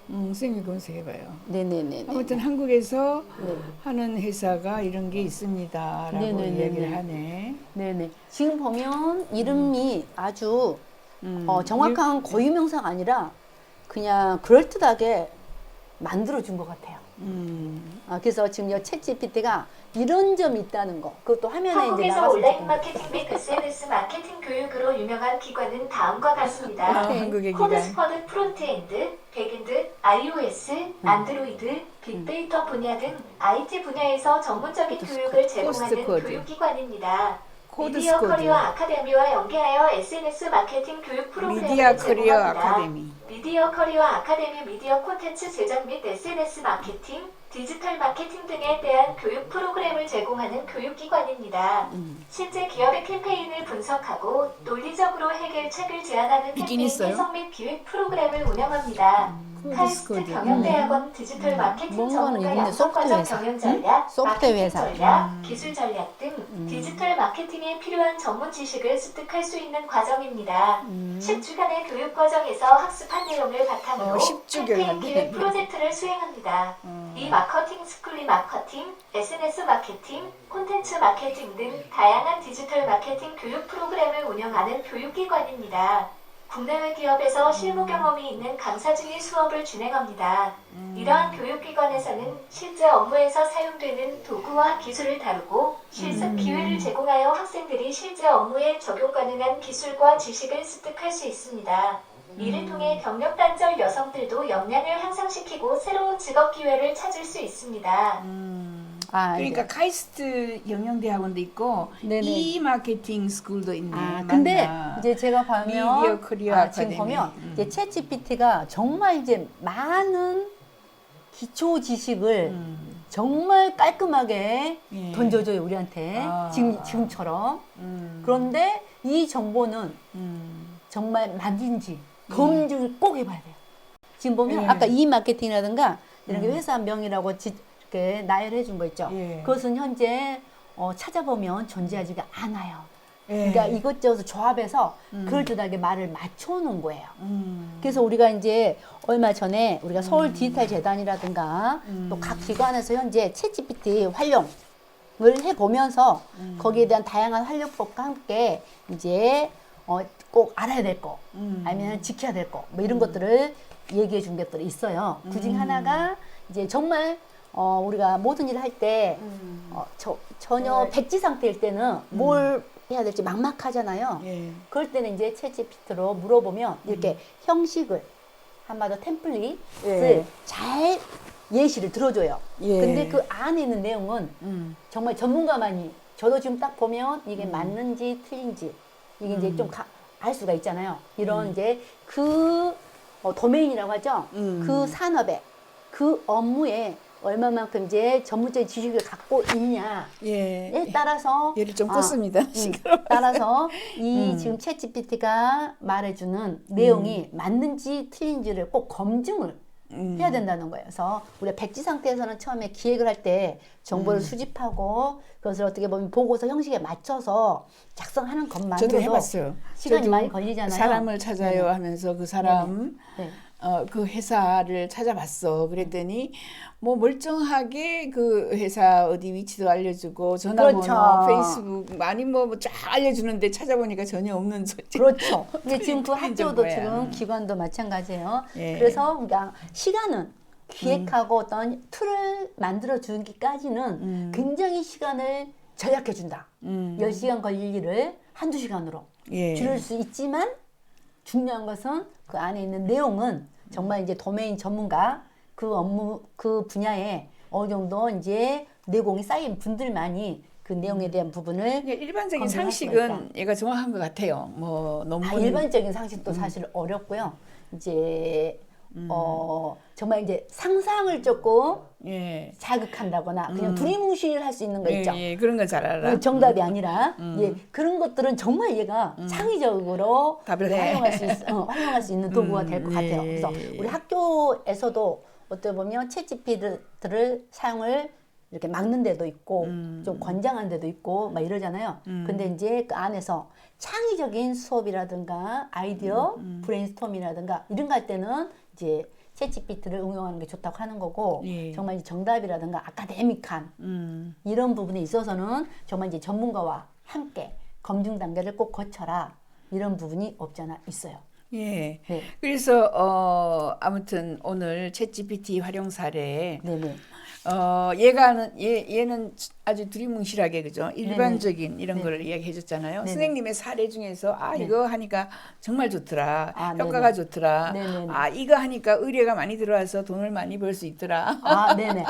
선생님 검색해봐요. 네네네. 아무튼 한국에서 네. 하는 회사가 이런 게 있습니다라고 네네네네. 이야기를 하네. 네네. 지금 보면 이름이 아주 정확한 고유명사가 아니라 그냥 그럴듯하게 만들어준 것 같아요. 그래서 지금 챗 GPT가 이런 점이 있다는 거, 그것도 화면에 이제 한국에서 나갔을 온라인 때. 마케팅 및 SNS 마케팅 교육으로 유명한 기관은 다음과 같습니다. 한국의 기관. 코드스쿼드 프론트엔드, 백엔드, iOS, 안드로이드, 빅데이터 분야 등 IT 분야에서 전문적인 교육을 제공하는 코스트코드. 교육기관입니다. 코드 미디어 스코드. 커리어 아카데미와 연계하여 SNS 마케팅 교육 프로그램을 미디어 커리어 제공합니다. 아카데미. 미디어 커리어 아카데미 미디어 콘텐츠 제작 및 SNS 마케팅, 디지털 마케팅 등에 대한 교육 프로그램을 제공하는 교육기관입니다. 실제 기업의 캠페인을 분석하고 논리적으로 해결책을 제안하는 있긴 캠페인 있어요? 해석 및 기획 프로그램을 운영합니다. 카이스트 코드스코드. 경영대학원 디지털 마케팅 뭔가는 전문가 있는데 소프트웨어 양성과정 회사. 경영 전략, 소프트웨어 마케팅 회사. 전략, 기술 전략 등 디지털 마케팅에 필요한 전문 지식을 습득할 수 있는 과정입니다. 10주간의 교육 과정에서 학습한 내용을 바탕으로 10주 캠페인 교육. 기획 프로젝트를 수행합니다. 이 마케팅 스쿨리 마케팅, SNS 마케팅, 콘텐츠 마케팅 등 다양한 디지털 마케팅 교육 프로그램을 운영하는 교육기관입니다. 국내외 기업에서 실무 경험이 있는 강사 중에 수업을 진행합니다. 이러한 교육기관에서는 실제 업무에서 사용되는 도구와 기술을 다루고 실습 기회를 제공하여 학생들이 실제 업무에 적용 가능한 기술과 지식을 습득할 수 있습니다. 이를 통해 경력 단절 여성들도 역량을 향상시키고 새로운 직업 기회를 찾을 수 있습니다. 그러니까 카이스트 경영대학원도 있고 네네. 이 마케팅 스쿨도 있네. 근데 맞나? 이제 제가 보면 미디어 커리어 지금 아카데미. 보면 이제 챗 GPT가 정말 이제 많은 기초 지식을 정말 깔끔하게 예. 던져줘요 우리한테 지금처럼. 그런데 이 정보는 정말 맞는지 검증을 꼭 해봐야 돼요. 지금 보면 예. 아까 이 마케팅이라든가 이런 게 회사 명이라고 이렇게 나열해 준 거 있죠. 예. 그것은 현재 찾아보면 존재하지가 않아요. 예. 그러니까 이것저것 조합해서 그럴듯하게 말을 맞춰놓은 거예요. 그래서 우리가 이제 얼마 전에 우리가 서울 디지털 재단이라든가 또 각 기관에서 현재 챗 GPT 활용을 해보면서 거기에 대한 다양한 활용법과 함께 이제 꼭 알아야 될 거, 아니면 지켜야 될 거, 뭐 이런 것들을 얘기해 준 것들이 있어요. 그중에 하나가 이제 정말 우리가 모든 일을 할 때 전혀 백지 상태일 때는 뭘 해야 될지 막막하잖아요. 예. 그럴 때는 이제 챗 GPT로 물어보면 이렇게 형식을 한마디로 템플릿을 예. 잘 예시를 들어줘요. 예. 근데 그 안에 있는 내용은 정말 전문가만이 저도 지금 딱 보면 이게 맞는지 틀린지 이게 이제 좀 알 수가 있잖아요. 이런 이제 그 도메인이라고 하죠. 그 산업에 그 업무에 얼마만큼 이제 전문적인 지식을 갖고 있냐에 예. 따라서 얘를 좀 껐습니다. 따라서 이 지금 챗 GPT가 말해주는 내용이 맞는지 틀린지를 꼭 검증을 해야 된다는 거예요. 그래서 우리가 백지 상태에서는 처음에 기획을 할 때 정보를 수집하고 그것을 어떻게 보면 보고서 형식에 맞춰서 작성하는 저도 것만으로도 해봤어요. 시간이 저도 많이 걸리잖아요. 사람을 찾아요 네네. 하면서 그 사람 네. 그 회사를 찾아봤어. 그랬더니 뭐 멀쩡하게 그 회사 어디 위치도 알려주고 전화번호, 그렇죠. 페이스북 많이 뭐 쫙 알려주는데 찾아보니까 전혀 없는 소리. 그렇죠. 근데 지금 그 틀린 학교도 정보야. 지금 기관도 마찬가지예요. 예. 그래서 그러니까 시간은 기획하고 어떤 툴을 만들어 주기까지는 굉장히 시간을 절약해준다. 10시간 걸릴 일을 한두 시간으로 예. 줄일 수 있지만 중요한 것은 그 안에 있는 내용은 정말 이제 도메인 전문가 그 업무 그 분야에 어느 정도 이제 내공이 쌓인 분들만이 그 내용에 대한 부분을 그러니까 일반적인 검증할 수가 상식은 얘가 정확한 것 같아요. 뭐 논문 일반적인 상식도 사실 어렵고요. 이제 정말 이제 상상을 조금 예. 자극한다거나 그냥 두리뭉실할 수 있는 거 있죠. 예, 예, 그런 건 잘 알아. 정답이 아니라 예, 그런 것들은 정말 얘가 창의적으로 답을 해. 활용할 수 있는 도구가 될 것 같아요. 예. 그래서 우리 학교에서도 어떻게 보면 챗GPT를 사용을 이렇게 막는 데도 있고 좀 권장한 데도 있고 막 이러잖아요. 근데 이제 그 안에서 창의적인 수업이라든가 아이디어 브레인스토밍이라든가 이런 거 할 때는 이제 챗GPT를 응용하는 게 좋다고 하는 거고 예. 정말 이제 정답이라든가 아카데믹한 이런 부분에 있어서는 정말 이제 전문가와 함께 검증 단계를 꼭 거쳐라 이런 부분이 없잖아 있어요. 예. 네. 그래서 아무튼 오늘 챗GPT 활용 사례 네네. 얘는 아주 두리뭉실하게 그죠? 일반적인 이런 네. 거를 이야기해 줬잖아요. 네네. 선생님의 사례 중에서 네. 이거 하니까 정말 좋더라. 아, 효과가 네네. 좋더라. 네네네. 이거 하니까 의뢰가 많이 들어와서 돈을 많이 벌 수 있더라. 네네.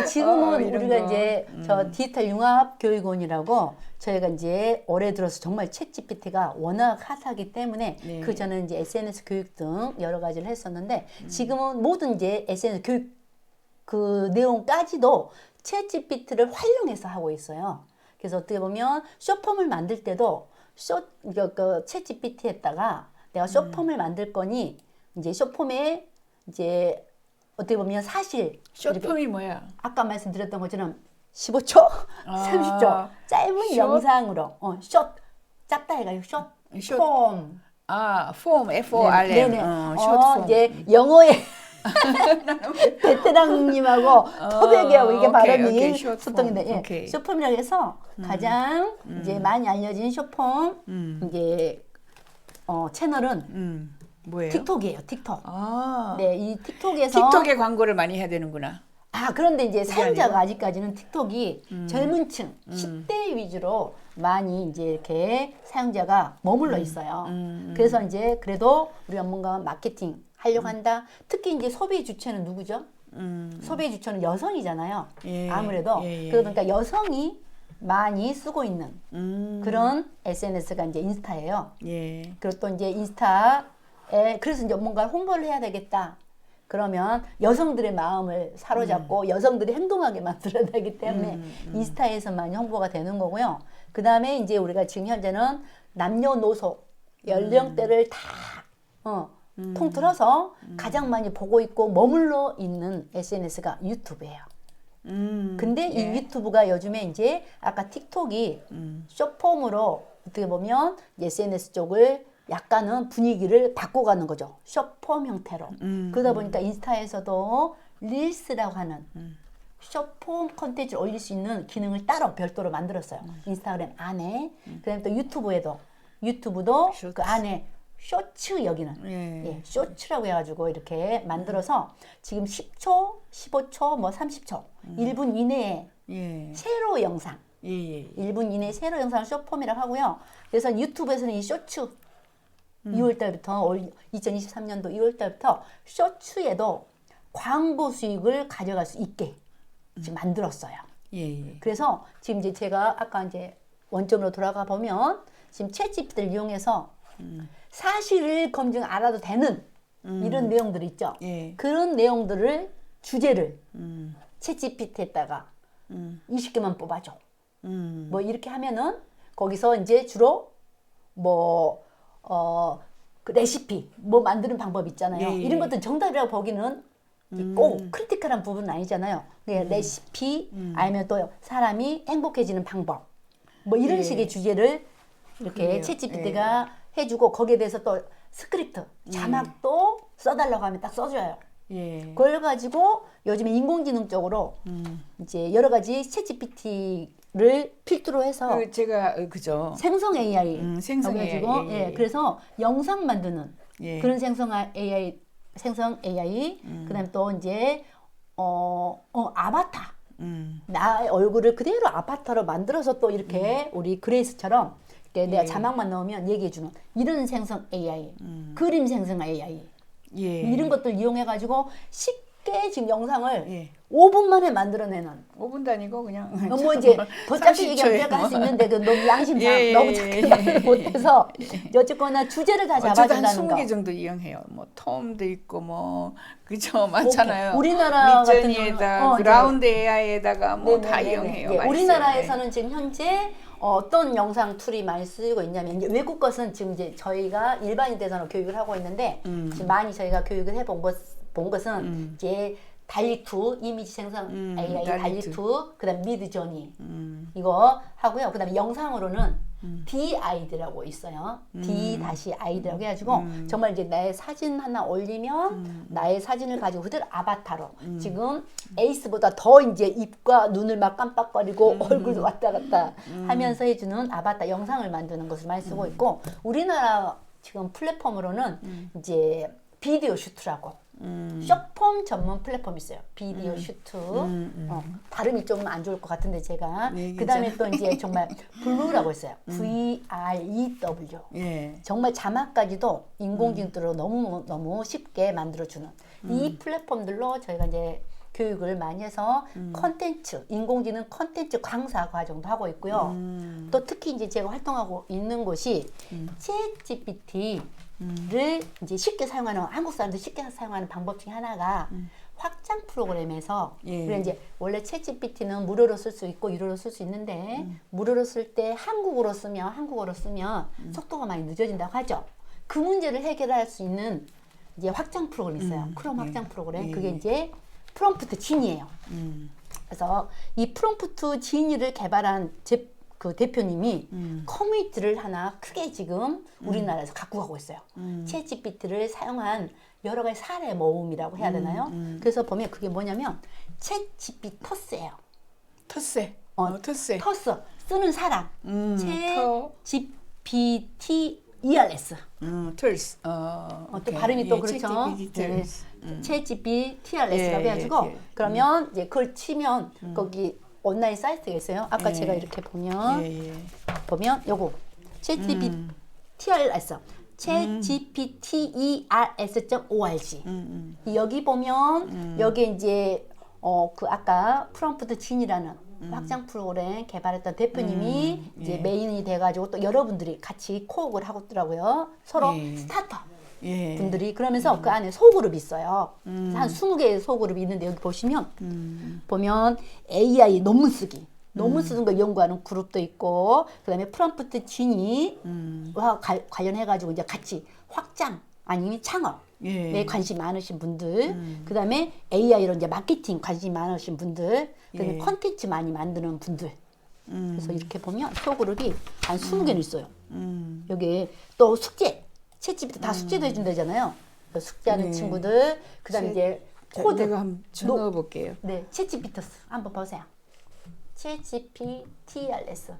지금은 이런 우리가 거. 이제 저 디지털 융합 교육원이라고 저희가 이제 올해 들어서 정말 챗GPT가 워낙 핫하기 때문에 네. 그 전에 이제 SNS 교육 등 여러 가지를 했었는데 지금은 모든 이제 SNS 교육 그 내용까지도 챗GPT를 활용해서 하고 있어요. 그래서 어떻게 보면 쇼폼을 만들 때도 그 챗GPT에다가 내가 쇼폼을 만들 거니 이제 쇼폼에 이제 어떻게 보면 사실 이렇게 쇼폼이 뭐야? 아까 말씀드렸던 것처럼 15초, 30초 짧은 숏? 영상으로 숏 작다 해가지고 숏. 숏폼 폼, F-O-R-M. 네네. 숏폼. 이제 영어에 베테랑님하고 토백이하고 이게 발음이 오케이, 숏폼. 소통인데 오케이. 숏폼이라고 해서 가장 이제 많이 알려진 숏폼 이제 채널은 뭐예요? 틱톡이에요. 틱톡. 아, 네, 이 틱톡에서 틱톡에 광고를 많이 해야 되는구나. 그런데 이제 사용자가 아니고? 아직까지는 틱톡이 젊은 층, 10대 위주로 많이 이제 이렇게 사용자가 머물러 있어요. 그래서 이제 그래도 우리 전문가 마케팅 하려고 한다. 특히 이제 소비 주체는 누구죠? 소비 주체는 여성이잖아요. 예, 아무래도 예, 예. 그러니까 여성이 많이 쓰고 있는 그런 SNS가 이제 인스타예요. 예. 그리고 또 이제 인스타에 그래서 이제 뭔가 홍보를 해야 되겠다. 그러면 여성들의 마음을 사로잡고 여성들이 행동하게 만들어야 되기 때문에 인스타에서 많이 홍보가 되는 거고요. 그 다음에 이제 우리가 지금 현재는 남녀노소 연령대를 다 통틀어서 가장 많이 보고 있고 머물러 있는 SNS가 유튜브예요. 근데 이 유튜브가 요즘에 이제 아까 틱톡이 숏폼으로 어떻게 보면 SNS 쪽을 약간은 분위기를 바꿔가는 거죠. 숏폼 형태로. 그러다 보니까 인스타에서도 릴스라고 하는 숏폼 컨텐츠를 올릴 수 있는 기능을 따로 별도로 만들었어요. 인스타그램 안에. 그다음에 또 유튜브도 쇼츠. 그 안에 쇼츠 여기는 예. 쇼츠라고 해가지고 이렇게 만들어서 지금 10초, 15초, 뭐 30초, 1분 이내에 예. 세로 영상, 예, 예. 1분 이내 세로 영상을 숏폼이라고 하고요. 그래서 유튜브에서는 이 쇼츠 2월달부터 2023년도 2월달부터 쇼츠에도 광고 수익을 가져갈 수 있게 지금 만들었어요. 예, 예. 그래서 지금 이제 제가 아까 이제 원점으로 돌아가 보면 지금 챗GPT를 이용해서 사실을 검증 알아도 되는 이런 내용들 있죠. 예. 그런 내용들을 주제를 챗GPT에다가 20개만 뽑아줘. 뭐 이렇게 하면은 거기서 이제 주로 뭐 그 레시피 뭐 만드는 방법 있잖아요. 예, 예. 이런 것들 정답이라고 보기는 꼭 크리티컬한 부분은 아니잖아요. 레시피 아니면 또 사람이 행복해지는 방법 뭐 이런 예. 식의 주제를 이렇게 그래요. 챗GPT가 해주고 거기에 대해서 또 스크립트 자막도 써달라고 하면 딱 써줘요. 예. 그걸 가지고 요즘에 인공지능 쪽으로 이제 여러 가지 챗GPT를 필두로 해서 제가 그죠. 생성 AI 생성 AI. 해가지고 예, 예. 그래서 영상 만드는 예. 그런 생성 AI 그다음에 또 이제 아바타 나의 얼굴을 그대로 아바타로 만들어서 또 이렇게 우리 그레이스처럼 이렇게 내가 자막만 넣으면 얘기해주는 이런 생성 AI, 그림 생성 AI 예. 이런 것들 이용해가지고 쉽게 지금 영상을 예. 5분 만에 만들어내는 5분도 아니고 그냥 뭐 이제 더 짧게 30초에 얘기하면 내가 할 수 뭐. 있는데 그 너무 양심상 예, 너무 예, 작게 예. 말을 못해서 어쨌거나 주제를 다 어쩌다 한 잡아준다는 20개 거. 정도 이용해요. 뭐 톰도 있고 뭐 그죠 많잖아요. 오케이. 우리나라 같은 미전이에다 경우는 그라운드 AI에다가 뭐 다 네네네네. 이용해요. 예, 많이 우리나라에서는 지금 현재 어떤 영상 툴이 많이 쓰이고 있냐면 이제 외국 것은 지금 이제 저희가 일반인 대상으로 교육을 하고 있는데 지금 많이 저희가 교육을 해본 본 것은 이제 달리2 이미지 생성 AI 달리2 그다음 미드저니 이거 하고요. 그다음에 영상으로는 D-ID라고 있어요. D-ID라고 해가지고 정말 이제 나의 사진 하나 올리면 나의 사진을 가지고 그대로 아바타로 지금 에이스보다 더 이제 입과 눈을 막 깜빡거리고 얼굴도 왔다 갔다 하면서 해주는 아바타 영상을 만드는 것을 많이 쓰고 있고 우리나라 지금 플랫폼으로는 이제 비디오 슈트라고 숏폼 전문 플랫폼이 있어요. 비디오 슈트. 발음이 좀 안 좋을 것 같은데 제가 네, 그 다음에 또 이제 정말 블루라고 있어요. VREW. 예. 정말 자막까지도 인공지능으로 너무 쉽게 만들어주는 이 플랫폼들로 저희가 이제 교육을 많이 해서 컨텐츠, 인공지능 컨텐츠 강사 과정도 하고 있고요. 또 특히 이제 제가 활동하고 있는 곳이 챗GPT 를 이제 쉽게 사용하는 한국 사람들이 쉽게 사용하는 방법 중에 하나가 확장 프로그램에서 예. 우리가 이제 원래 챗GPT는 무료로 쓸 수 있고 유료로 쓸 수 있는데 무료로 쓸 때 한국어로 쓰면 속도가 많이 늦어진다고 하죠. 그 문제를 해결할 수 있는 이제 확장 프로그램이 있어요. 크롬 확장 프로그램. 그게 이제 프롬프트 지니예요. 그래서 이 프롬프트 지니를 개발한 그 대표님이 커뮤니티를 하나 크게 지금 우리나라에서 갖고 가고 있어요. 챗GPT를 사용한 여러 가지 사례 모음이라고 해야 되나요? 그래서 보면 그게 뭐냐면 챗GPT 터스예요. 터세. 터세. 터스 쓰는 사람. 챗GPT ERS. 툴스. 또 발음이 또 그렇죠. 챗GPT TRS라고 예, 해가지고 예. 그러면 이제 그걸 치면 거기 온라인 사이트가 있어요. 아까 예. 제가 이렇게 보면 예, 예. 보면 요거 챗GPT TRS 챗GPTERS.org 여기 보면 여기 이제 그 아까 프롬프트 진이라는 확장 프로그램 개발했던 대표님이 이제 메인이 돼가지고 또 여러분들이 같이 코업을 하고 있더라고요. 서로 예. 스타트업 예. 분들이 그러면서 그 안에 소그룹이 있어요. 한 20개의 소그룹이 있는데 여기 보시면 보면 AI 논문 쓰기 논문 쓰는 거 연구하는 그룹도 있고 그다음에 프롬프트 진이와 관련해 가지고 이제 같이 확장 아니면 창업에 관심 많으신 분들 그다음에 AI로 이제 마케팅 관심 많으신 분들 그다음에 콘텐츠 많이 만드는 분들 그래서 이렇게 보면 소그룹이 한 20개는 있어요. 여기 또 숙제 챗GPT 다 숙제도 해준다잖아요. 숙제하는 친구들, 그다음 이제 코드. 내가 한번 넣어볼게요. 네, 챗GPT 한번 보세요. 챗GPTRS,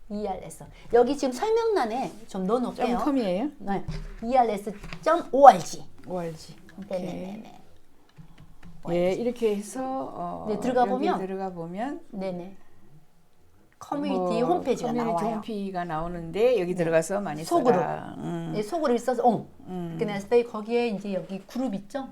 챗GPTERS. 여기 지금 설명란에 좀 넣어놓을게요. .com이에요? 네, ERS.org. ORG. 오케이. 네네네. 예, 이렇게 해서 네, 들어가 보면 들어가 보면 네네. 커뮤니티 홈페이지가 커뮤니티 나와요. 홈페이지가 나오는데 여기 들어가서 많이 소그룹. 써라. 네, 소그룹 있어서 그래서 거기에 이제 여기 그룹 있죠?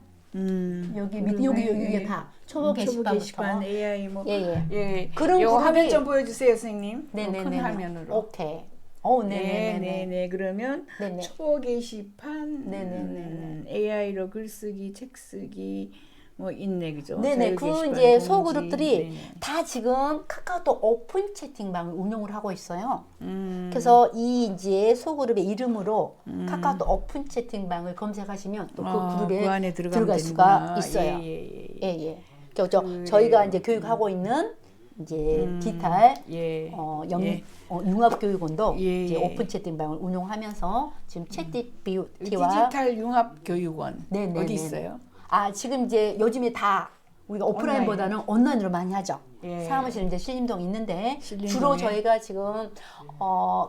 여기 밑에 여기 다 초보 게시판부터 AI 뭐 예. 그런 요 그룹이- 화면 좀 보여주세요, 선생님. 네네네. 큰 화면으로. 오케이. 네네네. 네. 그러면 네네. 초보 게시판, 네네네. AI로 글쓰기, 책 쓰기 뭐 있네, 그죠? 네네. 자유 그 게시판, 이제 공지. 소그룹들이 네네. 다 지금 카카오톡 오픈 채팅방을 운영을 하고 있어요. 그래서 이 이제 소그룹의 이름으로 카카오톡 오픈 채팅방을 검색하시면 또 그 그룹에 그 안에 들어갈 되는구나. 수가 있어요. 예. 저희가 이제 교육하고 있는 이제 디지털 예. 융합교육원도 예, 이제 예. 오픈 채팅방을 운영하면서 지금 챗GPT와 디지털 융합 교육원 네네네. 어디 있어요? 지금 이제 요즘에 다 우리가 오프라인보다는 온라인으로 많이 하죠. 예. 사무실 이제 신림동 있는데 신림동에. 주로 저희가 지금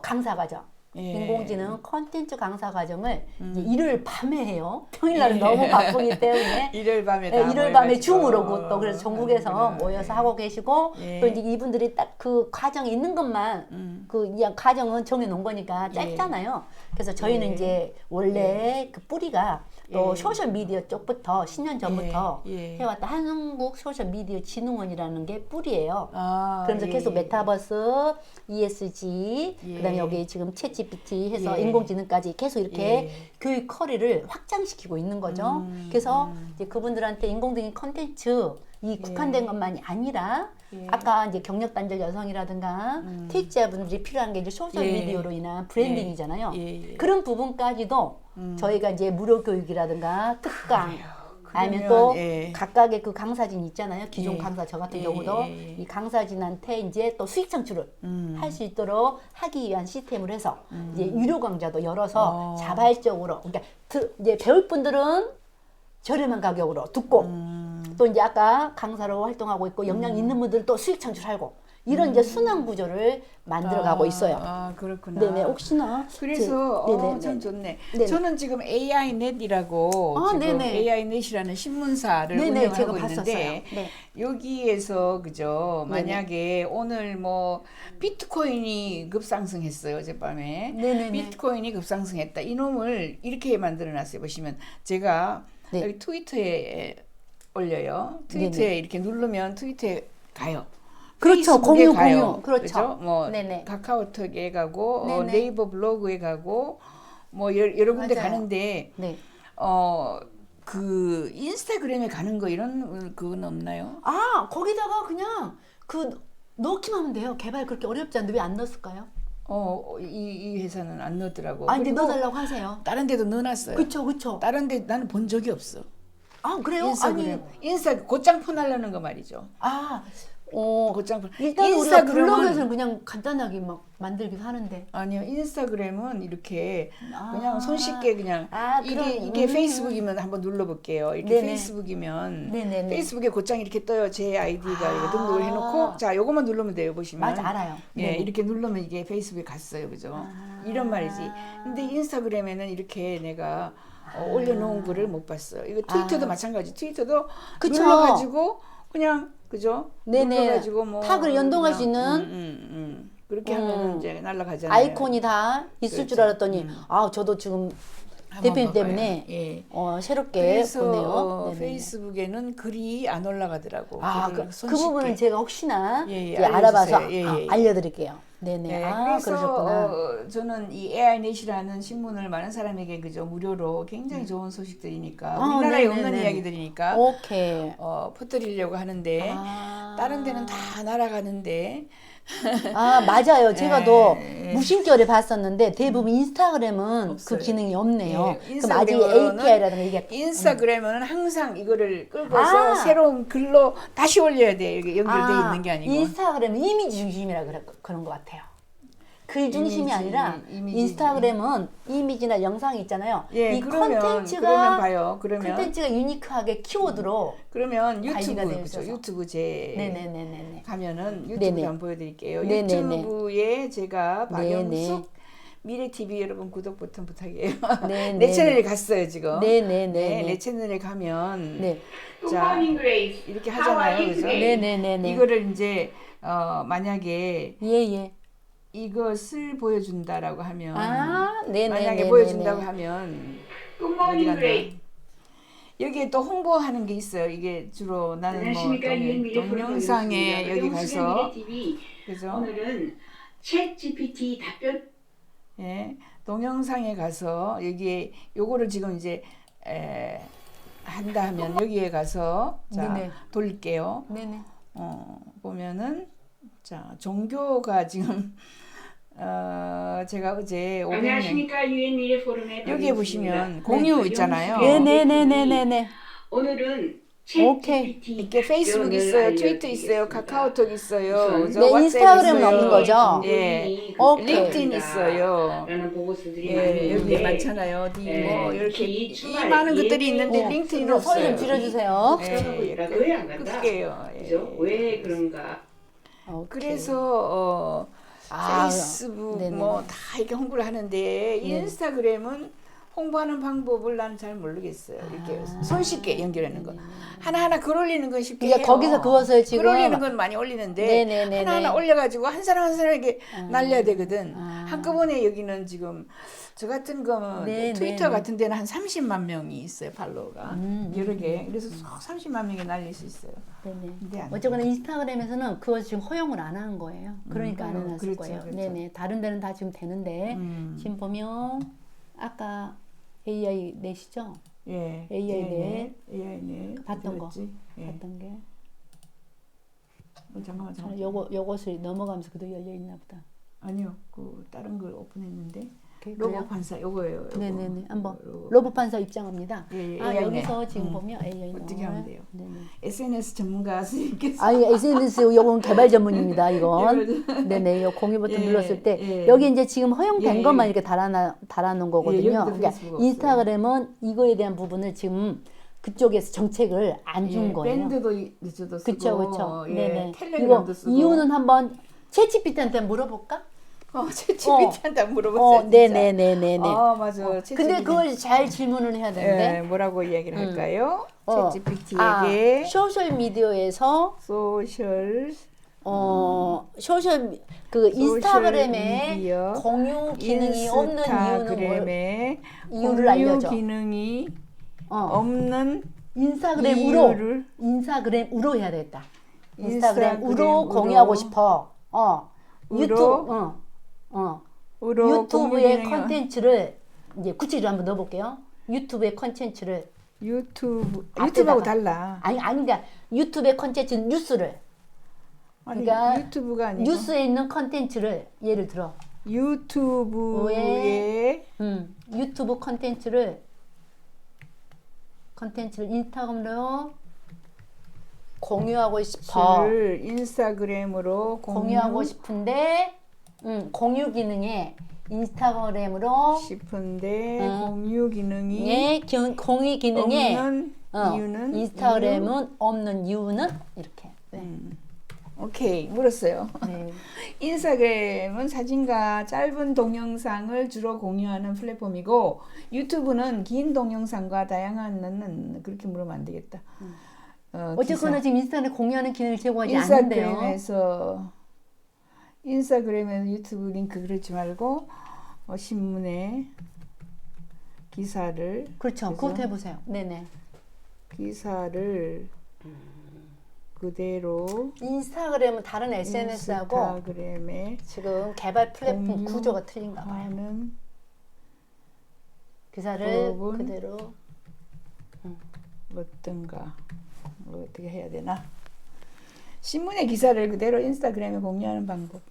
강사가죠. 예. 인공지능 콘텐츠 강사 과정을 이제 일요일 밤에 해요. 평일날은 너무 바쁘기 때문에 일요일 밤에 네, 다 일요일 밤에 모여가지고. 줌으로 또 그래서 전국에서 하는구나. 모여서 하고 계시고 예. 또 이제 이분들이 딱 그 과정에 있는 것만 그 과정은 정해 놓은 거니까 짧잖아요. 그래서 저희는 예. 이제 원래 그 뿌리가 또 예. 소셜 미디어 쪽부터 10년 전부터 예. 해왔다 한국 소셜 미디어 진흥원이라는 게 뿌리예요. 아, 그러면서 예. 계속 메타버스, ESG, 예. 그다음에 여기 지금 챗GPT 해서 예. 인공지능까지 계속 이렇게 예. 교육 커리를 확장시키고 있는 거죠. 그래서 이제 그분들한테 인공지능 콘텐츠 이 국한된 것만이 아니라 예. 아까 이제 경력 단절 여성이라든가 퇴직자분들이 필요한 게 이제 소셜 예. 미디어로 인한 브랜딩이잖아요. 예. 예. 그런 부분까지도 저희가 이제 무료 교육이라든가 특강 아니면 그러면, 또 예. 각각의 그 강사진 있잖아요. 기존 예. 강사 저 같은 예, 경우도 예, 예. 이 강사진한테 이제 또 수익 창출을 할 수 있도록 하기 위한 시스템을 해서 이제 유료 강좌도 열어서 자발적으로 그러니까 이제 배울 분들은 저렴한 가격으로 듣고 또 이제 아까 강사로 활동하고 있고 역량 있는 분들은 또 수익 창출하고 이런 이제 순환 구조를 만들어가고 있어요. 아, 그렇구나. 네네 혹시나 그래서 네네, 참 네네. 좋네. 네네. 저는 지금 AI넷이라고 아, 지금 네네. AI넷이라는 신문사를 네네 운영하고 제가 있는데 봤었어요. 네. 여기에서 그죠 네네. 만약에 오늘 뭐 비트코인이 급상승했어요 어젯밤에. 네네네. 비트코인이 급상승했다. 이놈을 이렇게 만들어놨어요. 보시면 제가 네. 여기 트위터에 올려요. 트위터에 네네. 이렇게 누르면 트위터에 가요. 그렇죠. 페이스북에 공유, 가요. 공유. 그렇죠. 그죠? 뭐 네네. 카카오톡에 가고 네네. 네이버 블로그에 가고 뭐 여러 군데 맞아요. 가는데 네. 그 인스타그램에 가는 거 이런 그건 없나요? 아 거기다가 그냥 그 넣기만 하면 돼요. 개발 그렇게 어렵지 않은데 왜 안 넣었을까요? 이 회사는 안 넣더라고. 아 근데 그리고 넣어달라고 하세요. 다른 데도 넣어놨어요. 그쵸 그쵸. 다른 데 나는 본 적이 없어. 아 그래요? 인스타그램. 곧장 폰하려는 거 말이죠. 곧장 폰. 일단 우리가 블로그에서는 그냥 간단하게 막 만들기도 하는데. 아니요 인스타그램은 이렇게 그냥 아. 손쉽게 그냥 이게 페이스북이면 한번 눌러볼게요. 이렇게 네네. 페이스북이면 네네네. 페이스북에 곧장 이렇게 떠요. 제 아이디가 이렇게 등록을 해놓고 자 요것만 누르면 돼요. 보시면 맞아 알아요. 예 네네. 이렇게 누르면 이게 페이스북에 갔어요. 그죠? 이런 말이지. 근데 인스타그램에는 이렇게 내가 올려놓은 거를 못 봤어요. 이거 트위터도 마찬가지. 트위터도 그쵸. 눌러가지고 그냥 그죠? 네네. 눌러가지고 뭐 탁을 연동할 수 그냥, 있는 그렇게 하면 이제 날아가잖아요. 아이콘이 다 있을 줄 그렇죠. 알았더니 아 저도 지금 한번 대표님 봐봐요. 때문에 예. 새롭게 그래서 보네요. 네네. 페이스북에는 글이 안 올라가더라고. 아, 글을 그 손쉽게. 부분은 제가 혹시나 예, 예, 이제 알아봐서 알려주세요. 예, 예. 알려드릴게요. 네네. 네, 아, 그러셨구나. 그래서 저는 이 AI넷이라는 신문을 많은 사람에게 그저 무료로 굉장히 좋은 소식들이니까 우리나라에 없는 네네네. 이야기들이니까 오케이. 퍼뜨리려고 하는데 다른 데는 다 날아가는데 아, 맞아요. 제가 예, 또 예. 무심결에 봤었는데 대부분 인스타그램은 없어요. 그 기능이 없네요. 예, 그럼 아직 인스타그램은 API라든가 이게 인스타그램은 항상 이거를 끌고서 아. 새로운 글로 다시 올려야 돼. 이게 연결돼 있는 게 아니고. 인스타그램은 이미지 중심이라 그런 것 같아요. 글 중심이 이미지, 아니라 이미지. 인스타그램은 이미지나 영상이 있잖아요. 예, 이 그러면 컨텐츠가 봐요. 그러면 유니크하게 키워드로 그러면 관리가 유튜브 되어 그죠? 있어서. 유튜브 제 네네네네네. 가면은 유튜브 네네. 한번 보여드릴게요. 네네네. 유튜브에 제가 박영숙 네네. 미래 TV 여러분 구독 버튼 부탁해요. 네네. 내 채널에 갔어요 지금. 네네네. 네, 내 채널에 가면 네. 자 이렇게 하잖아요, 그죠? 네네네네. 이거를 이제 만약에 예예. 이것을 보여준다라고 하면 네네네. 만약에 보여준다고 하면 어디 갔나? 여기에 또 홍보하는 게 있어요. 이게 주로 나는 뭐 안녕하십니까 유엔미래 동영상에 여기 가서 TV. 그죠? 오늘은 챗 GPT 답변 예, 동영상에 가서 여기에 요거를 지금 이제 한다 하면 여기에 가서 자 네네. 돌릴게요. 네네. 보면은 자 종교가 지금 제가 어제 500명 안녕하십니까 유엔미래 포럼의 여기에 보시면 공유 있잖아요. 네네네네네. 오늘은 오케이. 챗 GPT 이렇게 페이스북 있어요, 트위터 있어요, 카카오톡 있어요, 우선 그죠? 네, 왓츠앱 인스타그램은 있어요. 없는 거죠? 예, 오케이. 링크드인 있어요. 라는 보고서들이 많이 예, 여기 있는데 많잖아요. 뭐 이렇게 특히 이 주말 많은 것들이 예배 있는데 어, 링크드인 소리 좀 없어요. 줄여주세요. 예, 있다. 왜 안 간다? 그게요. 예. 그죠? 왜 그런가? 오케이. 그래서 아, 페이스북 네네. 뭐 다 이렇게 홍보를 하는데 인스타그램은 홍보하는 방법을 나는 잘 모르겠어요. 이렇게 손쉽게 연결하는 거. 하나하나 글 올리는 건 쉽게 그러니까 해요. 거기서 그것을 지금 글 올리는 건 많이 올리는데 네네네네. 하나하나 올려가지고 한 사람 한 사람에게 날려야 되거든. 한꺼번에 여기는 지금 저 같은 거 네, 트위터 네, 네. 같은 데는 한 30만 명이 있어요. 팔로워가. 여러 개. 그래서 30만 명이 날릴 수 있어요. 네네. 근데 안 어쨌거나 인스타그램에서는 그거 지금 허용을 안 하는 거예요. 그러니까 안 해놨을 그렇죠, 거예요. 그렇죠. 네네. 다른 데는 다 지금 되는데 지금 보면 아까 AI 넷이죠? 예. AI 넷. AI 봤던 거. 예. 봤던 게. 잠깐만. 저는 요것을 넘어가면서 그대로 열려 있나 보다. 아니요. 그 다른 걸 오픈했는데 그래요? 로봇 판사 요거예요. 요거. 네네네. 한번 요거. 로봇 판사 입장합니다. 예, 예, 아, AI 여기서 넷. 지금 보면 AI 어떻게 하면 돼요? 네네. SNS 전문가 선생님께서 아니 SNS 요건 개발 전문입니다. 이건 네네. 요 공유 버튼 예, 눌렀을 때 예. 여기 이제 지금 허용된 예, 것만 예. 이렇게 달아놓은 거거든요. 여기도 그러니까 페이스북 없어요. 인스타그램은 이거에 대한 부분을 지금 그쪽에서 정책을 안 준 거예요. 밴드도 늦어도 쓰고 그쵸 그쵸. 예, 네네. 텔레그램도 이거 쓰고 이유는 한번 챗GPT한테 물어볼까? 챗GPT한테 물어보세요. 진짜. 네네네네네. 아 맞아. 근데 챗GPT. 그걸 잘 질문을 해야 되는데. 예, 뭐라고 이야기를 할까요? 아, 챗GPT에게 소셜 미디어에서 소셜 소셜 그 인스타그램에 미디어, 공유 기능이 없는 이유는 뭘? 인스타그램에 이유를 공유 알려줘. 기능이 어. 없는 인스타그램으로 이유를 인스타그램으로 해야 되겠다. 인스타그램으로 인스타그램으로 공유하고 싶어. 으로? 유튜브 으로 공유 유튜브의 기능이- 컨텐츠를 이제 구체적으로 한번 넣어볼게요. 유튜브의 컨텐츠를 앞에다가. 유튜브하고 달라. 아니 그러니까 유튜브의 컨텐츠 뉴스를 아니, 그러니까 유튜브가 아니고 뉴스에 있는 컨텐츠를 예를 들어 유튜브에 유튜브 컨텐츠를 인스타그램으로 공유하고 싶어. 인스타그램으로 공유하고 싶은데 공유 기능에 인스타그램으로 싶은데 공유 기능이 공유 기능에 없는 이유는 인스타그램은 없는 이유는 이렇게. 네. 오케이 물었어요. 네. 인스타그램은 사진과 짧은 동영상을 주로 공유하는 플랫폼이고 유튜브는 긴 동영상과 다양한 그렇게 물으면 안 되겠다. 어쨌거나 지금 인스타그램 공유하는 기능을 제공하지 않는데요. 인스타그램에서 유튜브 링크 그러지 말고 신문에 기사를 그렇죠. 그죠? 그것도 해보세요. 네네. 기사를 그대로 인스타그램은 다른 SNS하고 인스타그램에 지금 개발 플랫폼 공유 구조가 틀린가 봐요. 하는 기사를 부분. 그대로 어떤가 어떻게 해야 되나 신문의 기사를 그대로 인스타그램에 공유하는 방법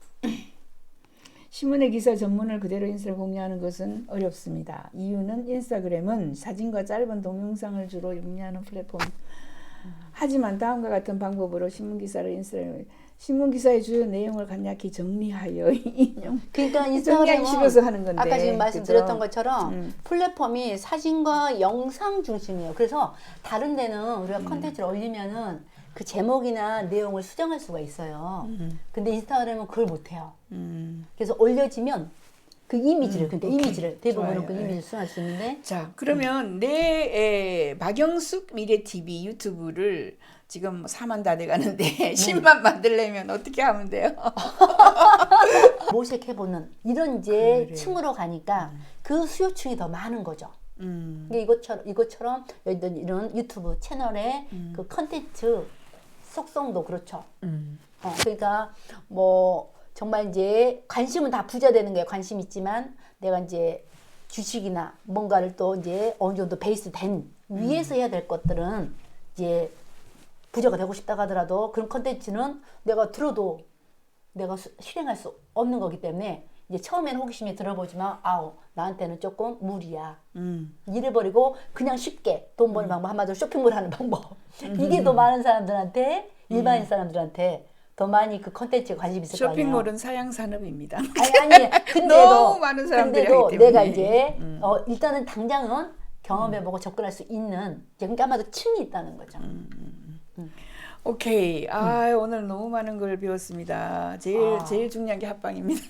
신문의 기사 전문을 그대로 인스타그램에 공유하는 것은 어렵습니다. 이유는 인스타그램은 사진과 짧은 동영상을 주로 용이하는 플랫폼 하지만 다음과 같은 방법으로 신문기사를 인스타그램에 신문기사의 주요 내용을 간략히 정리하여 인용 그러니까 정리하기 인스타그램은 싫어서 하는 건데 아까 지금 말씀드렸던 그죠? 것처럼 플랫폼이 사진과 영상 중심이에요. 그래서 다른 데는 우리가 컨텐츠를 올리면은 그 제목이나 내용을 수정할 수가 있어요. 근데 인스타그램은 그걸 못해요. 그래서 올려지면 그 이미지를 근데 이미지를 대부분은 좋아요. 그 이미지를 수정할 수 있는데 자 그러면 내 박영숙 미래TV 유튜브를 지금 4만 다 돼가는데 10만 만들려면 어떻게 하면 돼요? 모색해보는 이런 이제 그래. 층으로 가니까 그 수요층이 더 많은 거죠. 근데 이것처럼 이런 유튜브 채널의 그 컨텐츠 속성도 그렇죠. 그러니까 뭐 정말 이제 관심은 다 부자되는 거예요. 관심 있지만 내가 이제 주식이나 뭔가를 또 이제 어느 정도 베이스 된 위에서 해야 될 것들은 이제 부자가 되고 싶다 하더라도 그런 컨텐츠는 내가 들어도 내가 실행할 수 없는 거기 때문에 이제 처음에는 호기심이 들어보지만 나한테는 조금 무리야. 이래버리고 그냥 쉽게 돈 버는 방법 한마디로 쇼핑몰 하는 방법. 이게 더 많은 사람들한테 일반인 사람들한테 더 많이 그 컨텐츠에 관심이 있을 거 아니에요. 쇼핑몰은 사양 산업입니다. 아니 근데도 너무 많은 사람들이 근데도 하기 때문에. 내가 이제 일단은 당장은 경험해보고 접근할 수 있는 그러니까 아마도 층이 있다는 거죠. 오케이. 오늘 너무 많은 걸 배웠습니다. 제일 중요한 게 합방입니다.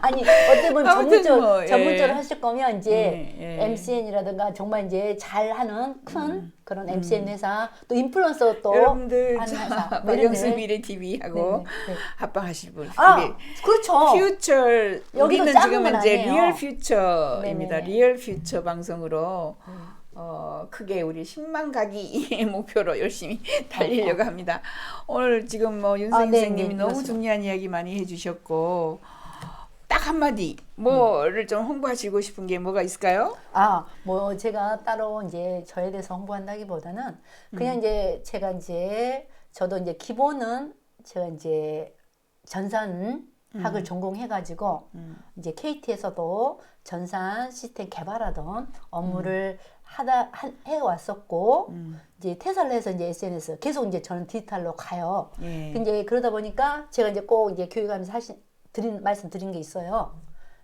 아니 어떻게 보면 아무튼 뭐, 전문적으로 하실 거면 이제 예. MCN이라든가 정말 이제 잘하는 큰 그런 MCN 회사 또 인플루언서 또 여러분들 하는 회사 뭐 박영수 이런데. 미래 TV하고 네. 합방하실 분. 그렇죠. 퓨처 여기도 우리는 작은 지금 건 이제 아니에요. 리얼 퓨처입니다. 네네네. 리얼 퓨처 방송으로 크게 우리 10만 가기 목표로 열심히 달리려고 합니다. 오늘 지금 뭐 윤선 네, 선생님이 네, 너무 그렇습니다. 중요한 이야기 많이 해주셨고 딱 한마디 뭐를 좀 홍보하시고 싶은 게 뭐가 있을까요? 뭐 제가 따로 이제 저에 대해서 홍보한다기보다는 그냥 이제 제가 이제 저도 이제 기본은 제가 이제 전산학을 전공해가지고 이제 KT에서도 전산 시스템 개발하던 업무를 해왔었고 이제 퇴사를 해서 이제 SNS 계속 이제 저는 디지털로 가요. 예. 이제 그러다 보니까 제가 이제 꼭 이제 교육하면서 말씀드린 게 있어요.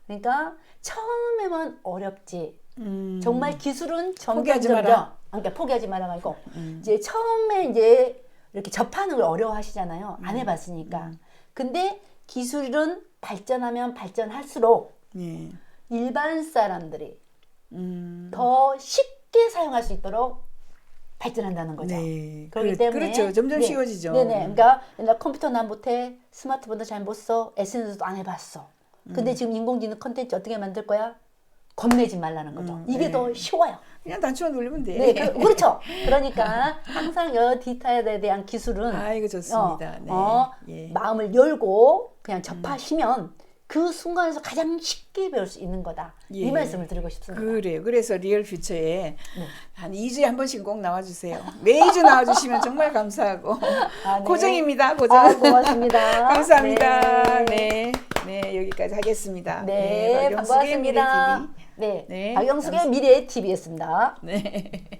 그러니까 처음에만 어렵지. 정말 기술은 포기하지 점점 마라. 그러니까 포기하지 마라 말고 이제 처음에 이제 이렇게 접하는 걸 어려워하시잖아요. 안 해봤으니까. 근데 기술은 발전하면 발전할수록 예. 일반 사람들이 더 쉽게 사용할 수 있도록 발전한다는 거죠. 네. 그렇기 때문에 그렇죠. 점점 네. 쉬워지죠. 네네. 그러니까 옛날 컴퓨터 난 못해, 스마트폰도 잘 못 써, SNS도 안 해봤어. 근데 지금 인공지능 컨텐츠 어떻게 만들 거야? 겁내지 말라는 거죠. 이게 네. 더 쉬워요. 그냥 단추만 누르면 돼. 네, 그렇죠. 그러니까 항상 디지털에 대한 기술은 이거 좋습니다. 네. 예. 마음을 열고 그냥 접하시면 그 순간에서 가장 쉽게 배울 수 있는 거다. 이 예. 말씀을 드리고 싶습니다. 그래요. 그래서 리얼 퓨처에 한 2주에 한 번씩 꼭 나와주세요. 매주 나와주시면 정말 감사하고 네. 고정입니다. 고정. 고맙습니다. 감사합니다. 네. 네, 여기까지 하겠습니다. 네, 박영숙의 미래 반갑습니다. TV. 네, 네, 박영숙의 미래 TV였습니다. 네.